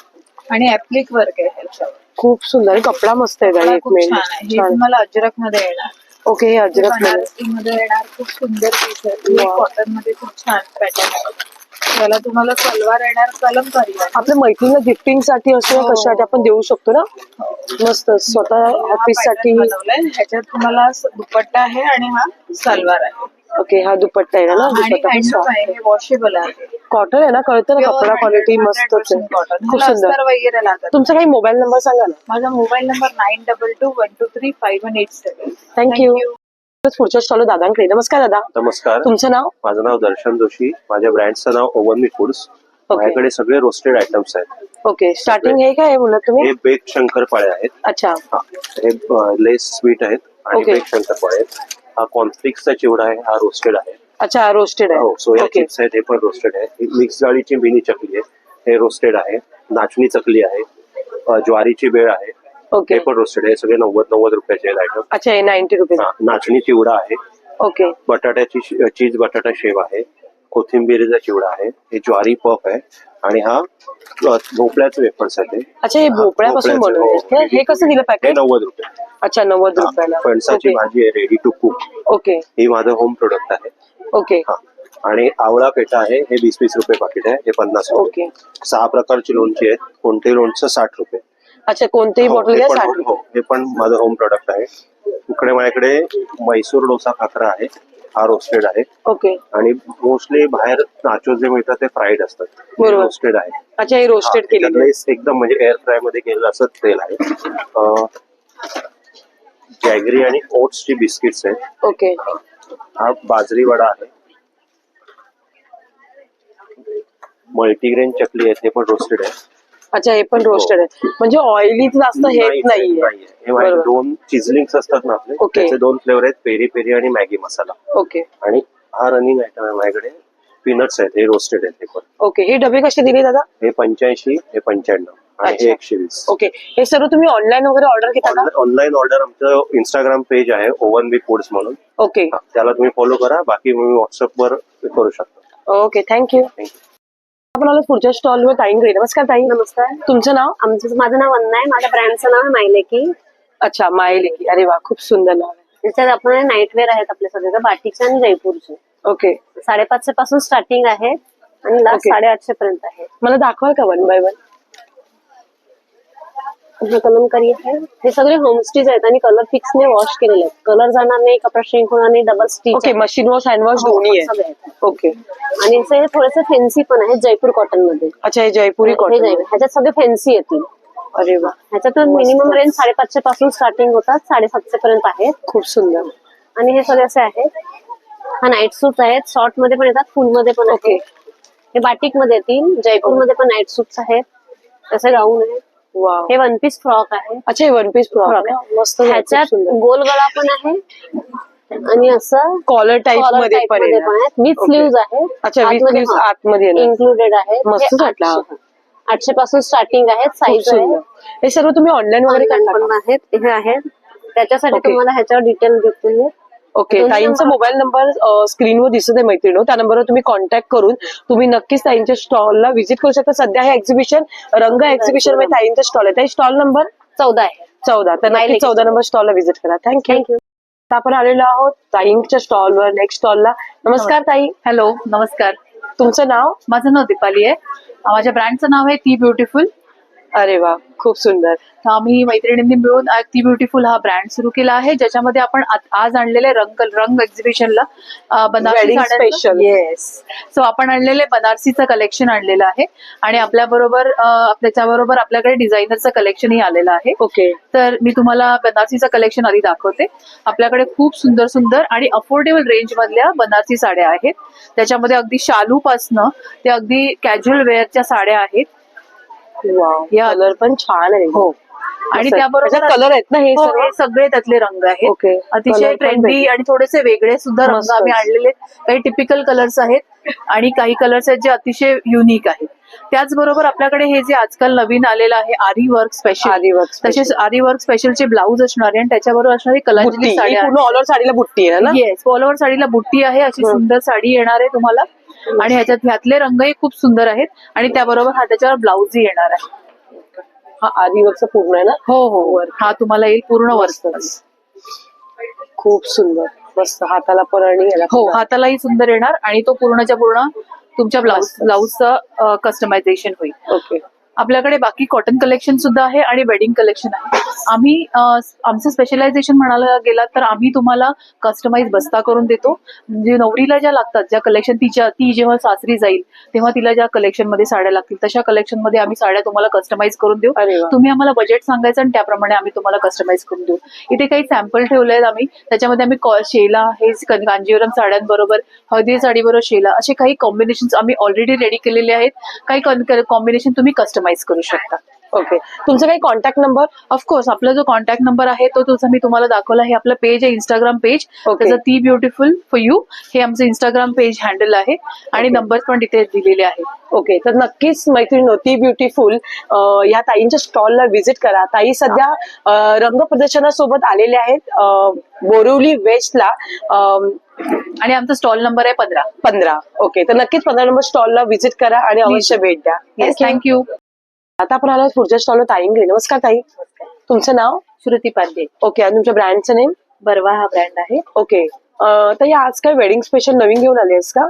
आणि ऍप्लिक वर्क आहे ह्याच्यावर. खूप सुंदर. आणि कपडा मस्त आहे ताई. एक खूप मेन छान आहे. हे तुम्हाला अजरक मध्ये येणार. ओके, हे अजरक मध्ये. बनारसी मध्ये येणार. खूप सुंदर पीस आहे. कॉटन मध्ये खूप छान पॅटर्न आहे. त्याला तुम्हाला सलवार येणार कलमकारी. आपल्या मैत्रिणीला गिफ्टिंग साठी असो कशासाठी आपण देऊ शकतो ना. मस्त, स्वतः ऑफिस साठी. बनवलंय. ह्याच्यात तुम्हाला दुपट्टा आहे आणि हा सलवार आहे. ओके, हा दुपट्टा आहे ना. आणि हँडलूम आहे. हे वॉशेबल आहे. कॉटन आहे ना, कळतं ना कपडा क्वालिटी मस्तच आहे. खूप सुंदर. अस्तर वगैरे लागत. तुमचा काही मोबाईल नंबर सांगा ना. माझा मोबाईल नंबर 9221235187. थँक्यू. पुढच्या स्टॉल दादांकडे. नमस्कार दादा. नमस्कार. तुमचं नाव. माझं नाव दर्शन जोशी. माझ्या ब्रँडचं नाव ओव्हन मी फूड्स. माझ्याकडे सगळे रोस्टेड आयटम्स आहेत. ओके, स्टार्टिंग हे काय बोलत तुम्ही. हे बेक शंकरपाळे आहेत. अच्छा, हे लेस स्वीट आहेत आणि बेक शंकरपाळे आहेत. हा कॉर्नफ्लेक्सचा चिवडा आहे. हा रोस्टेड आहे. अच्छा, रोस्टेड आहे. हो, सोया चिप्स आहेत. हे पण रोस्टेड आहे. मिक्स डाळीची मिनी चकली आहे. हे रोस्टेड आहे. नाचणी चकली आहे. ज्वारीची बेळ आहे. ओके, हे पण रोस्टेड आहे. सगळे 90 रुपयाचे आहेत आयटम. अच्छा, हे 90 रुपीज. नाचणी चिवडा आहे. ओके, बटाट्याची चीज बटाटा शेव आहे. कोथिंबीरीचा चिवडा आहे. हे ज्वारी पफ आहे. आणि हा भोपळ्याचे वेफर्स आहे. अच्छा, हे भोपळ्यापासून बनवले. हे कसं दिलं पॅकेट. 90 रुपये. अच्छा, 90 रुपयाला. फणसाची भाजी आहे रेडी टू कुक. ओके, ही माझं होम प्रोडक्ट आहे. ओके, आणि आवळा पेटा आहे. हे 20-20 रुपये पाकिट आहे. हे 50 रुपये. 6 प्रकारची लोणची आहेत. कोणतेही लोणचं 60 रुपये. अच्छा, कोणतेही बॉटल घ्या 60 रुपये. हे पण माझं होम प्रोडक्ट आहे. इकडे माझ्याकडे म्हैसूर डोसा खाकरा आहे. हा रोस्टेड आहे. ओके, आणि मोस्टली बाहेर नाचो जे मिळतात ते फ्राईड असतात. बरोबर. रोस्टेड आहे. अच्छा, हे रोस्टेड केलेलं आहे. एकदम म्हणजे एअर फ्राय मध्ये केलेलं असं तेल आहे. जॅगरी आणि ओट्सची बिस्किट्स आहेत. ओके, हा बाजरी वडा आहे. मल्टीग्रेन चकली आहे. ते पण रोस्टेड आहे. अच्छा, हे पण रोस्टेड आहे. म्हणजे ऑइली जास्त हेच नाहीये. हे माझे 2 चिझलिंग्स असतात ना आपले. त्याचे 2 फ्लेवर आहेत. पेरी पेरी आणि मॅगी मसाला. ओके, आणि हा रनिंग आयटम आहे माझ्याकडे. पीनट्स आहेत, हे रोस्टेड आहेत हे पण. ओके, हे डबे कसे दिले दादा? हे 85, हे 95 आणि हे 120. ओके, हे सर्व तुम्ही ऑनलाईन वगैरे ऑर्डर घेता का? ऑनलाईन ऑर्डर आमचं इंस्टाग्राम पेज आहे ओवन बी फूड्स म्हणून. ओके, त्याला तुम्ही फॉलो करा, बाकी तुम्ही व्हॉट्सअप वर करू शकता. Okay, thank you. आपण आलो पुढच्या स्टॉलवर ताईंकडे. नमस्कार ताई. नमस्कार. तुमचं नाव? माझं नाव वंदना आहे. माझ्या ब्रँडचं नाव आहे मायलेकी. अच्छा, मायलेकी. अरे वा, खूप सुंदर नाव आहे. त्याच्यात आपण नाईटवेअर आहेत आपल्या सगळ्या बाटिकचे आणि जयपूरचे. ओके, 550 पासून स्टार्टिंग आहे आणि लास्ट 850 पर्यंत आहे. मला दाखवाल का वन बाय वन? कलमकारी आहे. हे सगळे होमस्टीज आहेत आणि कलर फिक्स ने वॉश केलेले आहेत. कलर जाणार नाही, कपडा श्रिंक होणार नाही, double stitch. Okay, machine wash hand wash दोन्ही आहे. ओके, आणि हे थोडेसे फॅन्सी पण आहेत जयपूर कॉटन मध्ये. अच्छा, हे जयपुरी कॉटन. ह्याच्यात सगळे फॅन्सी येतील. अरे वा, ह्याच्यात मिनिमम रेंज 550 पासून स्टार्टिंग होतात, 750 पर्यंत आहेत. खूप सुंदर. आणि हे सगळे असे आहेत. हा नाईट सूट आहेत, शॉर्ट मध्ये पण येतात, फुल मध्ये पण. ओके, हे बाटिक मध्ये येतील. जयपूर मध्ये पण नाईट सूट्स आहेत, तसे गाऊन आहेत. हे वन पीस फ्रॉक आहे. अच्छा, हे वन पीस फ्रॉक मस्त. ह्याच्यात गोल गळा पण आहे आणि असं कॉलर टाईप मध्ये पण आहेत. विथ स्लीव्ज आहे. अच्छा, विथ स्लीव्ज आतमध्ये इन्क्लुडेड आहे. मस्त वाटला. 800 पासून स्टार्टिंग आहे. साईज आहे. हे सर्व तुम्ही ऑनलाईन वगैरे करता आहेत. हे आहेत. त्याच्यासाठी तुम्हाला ह्याच्यावर डिटेल देतील. ओके, ताईंचा मोबाईल नंबर स्क्रीनवर दिसत आहे मैत्रिणी. त्या नंबरवर तुम्ही कॉन्टॅक्ट करून तुम्ही नक्कीच ताईंच्या स्टॉलला व्हिजिट करू शकता. सध्या हे एक्झिबिशन रंग एक्झिबिशन मध्ये ताईंचा स्टॉल आहे. ताई, स्टॉल नंबर 14 आहे. 14. तर नक्की 14 नंबर स्टॉलला व्हिजिट करा. थँक्यू. आपण आलेलो आहोत ताईंच्या स्टॉलवर, नेक्स्ट स्टॉलला. नमस्कार ताई. हॅलो, नमस्कार. तुमचं नाव? माझं नाव दीपाली आहे. माझ्या ब्रँडचं नाव आहे ती ब्युटिफुल. अरे वा, खूप सुंदर. तर आम्ही मैत्रिणींनी मिळून ती ब्युटिफुल हा ब्रँड सुरू केला आहे, ज्याच्यामध्ये आपण आज आणलेले रंग एक्झिबिशनला बनारसी स्पेशल. येस, सो आपण आणलेले बनारसीचं कलेक्शन आणलेलं आहे आणि त्याच्याबरोबर आपल्याकडे डिझायनरचं कलेक्शनही आलेलं आहे. ओके, तर मी तुम्हाला बनारसीचं कलेक्शन आधी दाखवते. आपल्याकडे खूप सुंदर सुंदर आणि अफोर्डेबल रेंज मधल्या बनारसी साड्या आहेत. त्याच्यामध्ये अगदी शालू पासनं ते अगदी कॅज्युअल वेअरच्या साड्या आहेत. या कलर पण छान आहे. हो, आणि त्याबरोबर कलर आहेत ना हे सगळे त्यातले रंग आहेत. ओके, अतिशय ट्रेंडी आणि थोडेसे वेगळे सुद्धा रंग आम्ही आणलेले. काही टिपिकल कलर्स आहेत आणि काही कलर्स आहेत जे अतिशय युनिक आहेत. त्याचबरोबर आपल्याकडे हे जे आजकाल नवीन आलेलं आहे आरी वर्क स्पेशल, तसेच आरी वर्क स्पेशलचे ब्लाऊज असणारे आणि त्याच्याबरोबर असणारी कलांजली साडी. पूर्ण ऑल ओव्हर साडीला बुट्टी आहे ना? येस, ऑल ओव्हर साडीला बुट्टी आहे. अशी सुंदर साडी येणार आहे तुम्हाला आणि ह्यातले रंगही खूप सुंदर आहेत आणि त्याबरोबर हा त्याच्यावर ब्लाऊजही येणार आहे. हा आरी वर्कचा पूर्ण आहे ना? हो, हा तुम्हाला येईल पूर्ण वर्क. खूप सुंदर, मस्त. हाताला पण आणि हो, हातालाही सुंदर येणार आणि तो पूर्णच्या पूर्ण तुमच्या ब्लाऊजचं कस्टमायझेशन होईल. ओके, आपल्याकडे बाकी कॉटन कलेक्शन सुद्धा आहे आणि वेडिंग कलेक्शन आहे. आम्ही आमचं स्पेशलायझेशन म्हणायला गेला तर आम्ही तुम्हाला कस्टमाइज बस्ता करून देतो. म्हणजे नवरीला ज्या लागतात, ज्या कलेक्शन ती जेव्हा सासरी जाईल तेव्हा तिला ज्या कलेक्शन मध्ये साड्या लागतील तशा कलेक्शन मध्ये आम्ही साड्या तुम्हाला कस्टमाइज करून देऊ. तुम्ही आम्हाला बजेट सांगायचं आणि त्याप्रमाणे आम्ही तुम्हाला कस्टमाइज करून देऊ. इथे काही सॅम्पल ठेवले आहेत आम्ही. त्याच्यामध्ये आम्ही शेला, हे कांजीवरम साड्यांबरोबर हळदी साडीबरोबर शेला, असे काही कॉम्बिनेशन आम्ही ऑलरेडी रेडी केलेले आहेत. काही कॉम्बिनेशन तुम्ही कस्टमाइज करू शकता. ओके, तुमचा काही कॉन्टॅक्ट नंबर? ऑफकोर्स, आपला जो कॉन्टॅक्ट नंबर आहे तो मी तुम्हाला दाखवला. हे आपलं पेज आहे, इंस्टाग्राम पेज. त्याचं ती ब्युटिफुल फॉर यू हे आमचं इंस्टाग्राम पेज हँडल आहे आणि नंबर पण तिथे दिलेले आहे. ओके, तर नक्कीच मैत्रिणी ती ब्युटिफुल या ताईंच्या स्टॉलला व्हिजिट करा. ताई सध्या रंग प्रदर्शनासोबत आलेले आहेत बोरिवली वेस्टला आणि आमचा स्टॉल नंबर आहे 15. ओके, तर नक्कीच 15 नंबर स्टॉलला व्हिजिट करा आणि अवश्य भेट द्या. थँक्यू. आता आपण आलो पुढच्या स्टॉलवर ताईंकडे. नमस्कार ताई. तुमचं नाव? श्रुती पांडे. ओके, आणि तुमच्या ब्रँडचं नेम? बरवा हा ब्रँड आहे. ओके, ताई आज काय वेडिंग स्पेशल नवीन घेऊन आली आहेस का?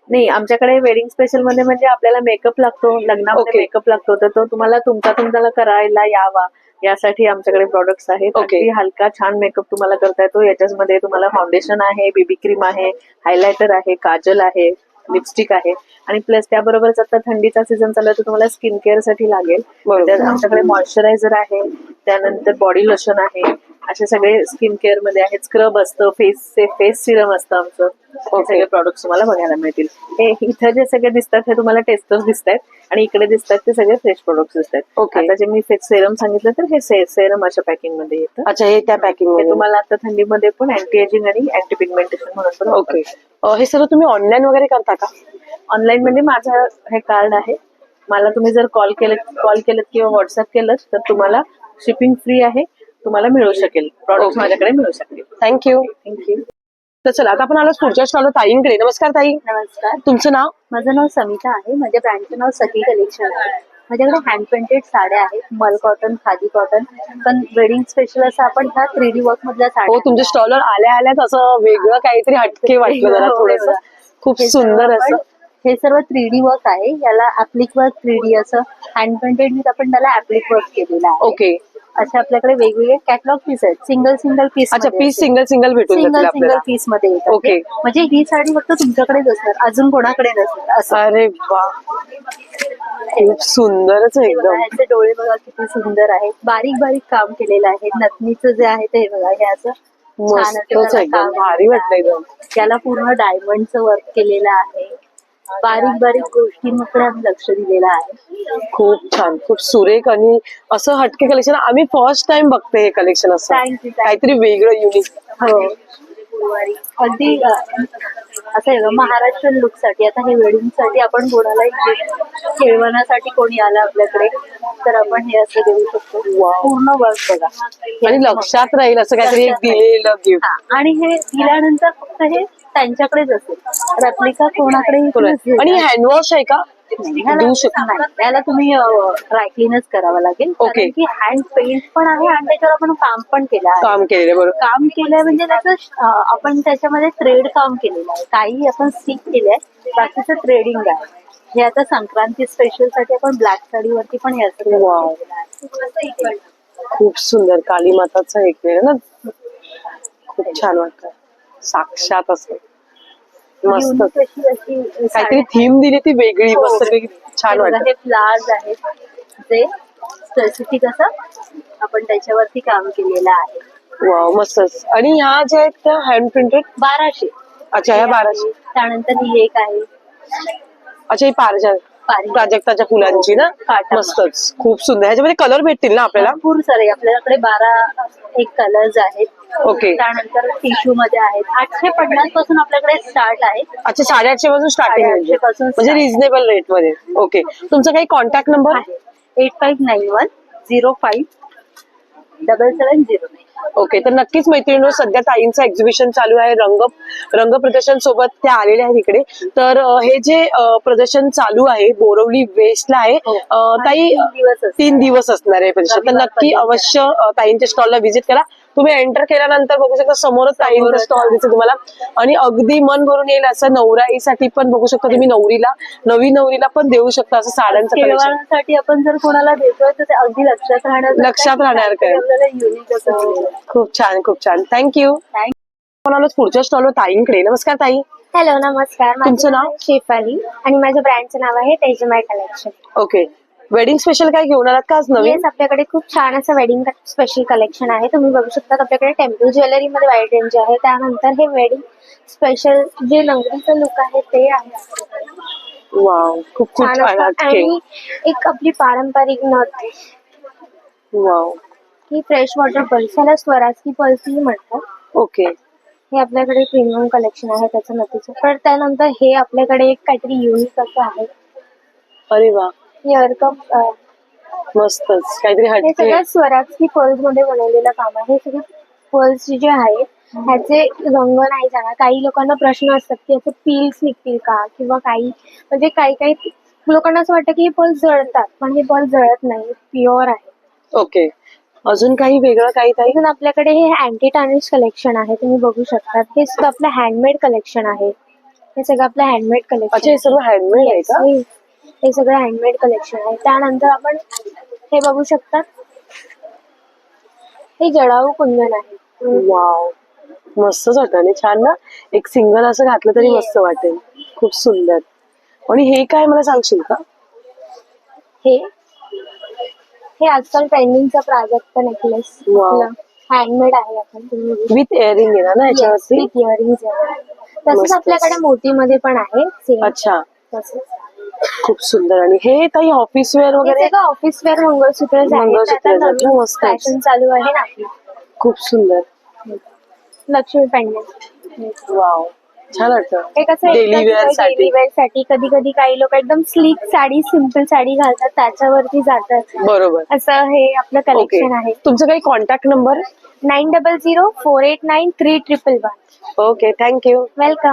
नाही, आमच्याकडे वेडिंग स्पेशल मध्ये म्हणजे आपल्याला मेकअप लागतो, लग्नामध्ये मेकअप लागतो, तर तो तुम्हाला तुमचा करायला यावा यासाठी आमच्याकडे प्रोडक्ट्स आहेत. अगदी हलका छान मेकअप तुम्हाला करता येतो. याच्यामध्ये तुम्हाला फाउंडेशन आहे, बेबी क्रीम आहे, हायलायटर आहे, काजल आहे, लिपस्टिक आहे आणि प्लस त्याबरोबरच आता थंडीचा सीझन चालू आहे तर तुम्हाला स्किन केअर साठी लागेल. आमच्याकडे मॉइश्चरायझर आहे, त्यानंतर बॉडी लोशन आहे, असे सगळे स्किन केअर मध्ये आहेत. स्क्रब असतं, फेस सिरम असतं आमचं. हे सगळे प्रोडक्ट्स तुम्हाला बघायला मिळतील. हे इथं जे सगळे दिसतात हे तुम्हाला टेस्टर्स दिसत आहेत आणि इकडे दिसतात ते सगळे फ्रेश प्रोडक्ट्स दिसत आहेत. आता जे मी फेस सेरम सांगितलं तर हे सेरम अशा पॅकिंग मध्ये येतं. अच्छा, हे त्या पॅकिंग मध्ये तुम्हाला आता थंडीमध्ये पण अँटी एजिंग आणि अँटी पिगमेंटेशन म्हणून पण. ओके, हे सर्व तुम्ही ऑनलाईन वगैरे करता का? ऑनलाईन म्हणजे माझं हे कार्ड आहे. मला तुम्ही जर कॉल केलं किंवा व्हॉट्सअप केलं तर तुम्हाला शिपिंग फ्री आहे, तुम्हाला मिळू शकेल प्रॉडक्ट माझ्याकडे मिळू शकतील. थँक्यू. तर चला आता आपण आलो पुढच्या स्टॉल ताईंकडे. नमस्कार ताई. नमस्कार. तुमचं नाव? माझं नाव समिता आहे. माझ्या ब्रँडचं नाव सखी कलेक्शन आहे. माझ्याकडे हँड पेंटेड साड्या आहेत, मल कॉटन, खादी कॉटन, पण वेडिंग स्पेशल असं आपण ह्या 3D वर्क मधल्या हो, साड्या. तुमच्या स्टॉलवर आल्याच असं वेगळं काहीतरी हटके वाटलं जरा थोडंसं. खूप सुंदर असं. हे सर्व 3D वर्क आहे. याला ऍप्लिक वर्क 3D असं हँड पेंटेड विथ आपण त्याला ऍप्लिक वर्क केलेलं आहे. ओके. असे आपल्याकडे वेगवेगळे कॅटलॉग पीस आहेत. Single piece. अच्छा, पीस सिंगल भेटून जातील आपल्याला. पीस मध्ये येतात. ओके. म्हणजे ही साडी फक्त तुमच्याकडेच असणार, अजून कोणाकडे नसणार असं. अरे वा, खूप सुंदरच आहे एकदम. ह्याचे डोळे बघा किती सुंदर आहेत. बारीक बारीक काम केलेलं आहे. नथनीचं जे आहे ते बघा, हे असं छान असं मस्तच त्याला एकदम काम भारी वाटलं एकदम. त्याला पूर्ण डायमंडचं वर्क केलेलं आहे. बारीक बारीक गोष्टींकडे आम्ही लक्ष दिलेलं आहे. खूप छान, खूप सुरेख आणि असं हटके कलेक्शन आम्ही फर्स्ट टाइम बघते हे कलेक्शन असं. Thank you. काहीतरी वेगळं युनिक. हो, अगदी असं आहे महाराष्ट्रीयन लुक साठी. आता हे वेडिंग साठी आपण कोणाला खेळवण्यासाठी कोणी आलं आपल्याकडे तर आपण हे असं देऊ शकतो. पूर्ण वर्क बघा आणि लक्षात राहील असं काहीतरी एक दिलेलं गिफ्ट. आणि हे दिल्यानंतर फक्त हे त्यांच्याकडेच असेल, रेप्लिका कोणाकडे. आणि हँडवॉश आहे का? देऊ शकतो. त्याला तुम्ही ड्रायक्लीनच करावं लागेल. ओके. की हँड पेंट पण आहे आणि त्याच्यावर आपण काम पण केलं आहे. काम केलेलं बरोबर. काम केलंय म्हणजे त्याचं आपण त्याच्यामध्ये थ्रेड काम केलेलं आहे. काही आपण स्टिक केलंय, बाकीचं थ्रेडिंग आहे. हे आता संक्रांती स्पेशल साठी आपण ब्लॅक साडीवरती पण हे असं केलेलं आहे. खूप सुंदर काली माताचं एक वेळ ना, खूप छान वाटतं. साक्षात असं मस्त काहीतरी थीम दिली ती वेगळी, मस्त छान वाटतं. हे फ्लावर्स आहेत जे स्पेसिफिक असं आपण त्याच्यावरती काम केलेलं आहे. वाव, मस्तच. आणि ह्या ज्या आहेत त्या हँड प्रिंटेड 1200. अच्छा, ह्या 1200. त्यानंतर ही एक आहे. अच्छा, ही प्राजक्ताच्या फुलांची ना. मस्तच, खूप सुंदर. ह्याच्यामध्ये कलर भेटतील ना आपल्याला? भरपूर सारे आपल्याकडे 12 एक कलर्स आहेत. ओके. त्यानंतर टिश्यू मध्ये आहेत. 850 पासून आपल्याकडे स्टार्ट आहे. अच्छा, 850 पासून स्टार्टिंग म्हणजे रिझनेबल रेट मध्ये. ओके. तुमचा काही कॉन्टॅक्ट नंबर? 8591057709. ओके. तर नक्कीच मैत्रिणी, सध्या ताईंचं एक्झिबिशन चालू आहे. रंग प्रदर्शन सोबत त्या आलेल्या आहेत इकडे. तर हे जे प्रदर्शन चालू आहे बोरवली वेस्टला आहे. ताई 3 दिवस असणार आहे प्रदर्शन. तर नक्की अवश्य ताईंच्या स्टॉलला व्हिजिट करा. तुम्ही एंटर केल्यानंतर बघू शकता समोरच ताईंचा स्टॉल दिसेल तुम्हाला. आणि अगदी मन भरून येईल असं नवराईसाठी पण बघू शकता तुम्ही. नवी नवरीला पण देऊ शकता असं साड्यांचं कलेक्शन. आपण जर कोणाला देतोय तर ते अगदी लक्षात राहणार काय. आपल्याला युनिक असं. खूप छान, खूप छान. थँक्यू. कोणाला पुढच्या स्टॉलवर ताईंकडे. नमस्कार ताई. हॅलो, नमस्कार. तुमचं नाव? शेफाली आणि माझ्या ब्रँडचं नाव आहे तेजमाय कलेक्शन. ओके. वेडिंग स्पेशल काय घेऊन आलात का आज नवीन? येस, आपल्याकडे खूप छान असं वेडिंग स्पेशल कलेक्शन आहे. तुम्ही बघू शकता आपल्याकडे टेम्पल ज्वेलरी मध्ये वाईड रेंज आहे. त्यानंतर हे वेडिंग स्पेशल जे नवरीचं लुक आहे ते आहे. वाव, खूप खूप छान. आणि एक आपली पारंपरिक नथ. वाव. ही फ्रेश वॉटर पर्स, याला स्वराजकी पर्स म्हणतात. ओके. हे आपल्याकडे प्रीमियम कलेक्शन आहे त्याचं नथीचं. तर त्यानंतर हे आपल्याकडे एक काहीतरी युनिक असं आहे. अरे वा, इयर कप. मस्तच काहीतरी हे हटके. सगळं स्वराजकी पर्स मध्ये बनवलेलं काम आहे. हे सगळे पर्स जे आहेत ह्याचे रंग नाही जाणार. काही लोकांना प्रश्न असतात की याचे पील्स निघतील का किंवा काही, म्हणजे काही लोकांना असं वाटतं की हे पर्स जळतात, पण हे पर्स जळत नाही, प्युअर आहे. ओके. अजून काही वेगळं काही ताई? अजून आपल्याकडे हे अँटी टार्निश कलेक्शन आहे. तुम्ही बघू शकता. हे सुद्धा आपलं हँडमेड कलेक्शन आहे. हे सगळं आपलं हँडमेड कलेक्शन. अच्छा, हे सर्व हँडमेड आहे का? हे सगळं हँडमेड कलेक्शन आहे. त्यानंतर आपण हे बघू शकता, हे जळाऊ कुंदन आहे. वाव, मस्तच वाटत आणि छान ना. एक सिंगल असं घातलं तरी मस्त वाटेल. खूप सुंदर. आणि हे काय मला सांगशील का? हे आजकाल ट्रेंडिंगचा प्राजक्त नेकलेस हँडमेड आहे. आपण विथ इयरिंग आहे ना याच्यावरती? विथ इयरिंग्स आहे. तसंच आपल्याकडे मोतीमध्ये पण आहे. अच्छा, खूप सुंदर. आणि हे काही ऑफिस वेअर वगैरे? ऑफिस वेअर मंगळसूत्र मस्त फॅशन चालू आहे ना आपली. खूप सुंदर. लक्ष्मी पेंडंट. वाव, छान वाटतं. हे कसं Daily wear साठी. डेली वेअर साठी कधी कधी काही लोक एकदम स्लीक साडी, सिम्पल साडी घालतात, त्याच्यावरती जातात. बरोबर. असं हे आपलं ओके. कलेक्शन आहे. तुमचं काही contact number? 9004893111. Okay, thank you. Welcome.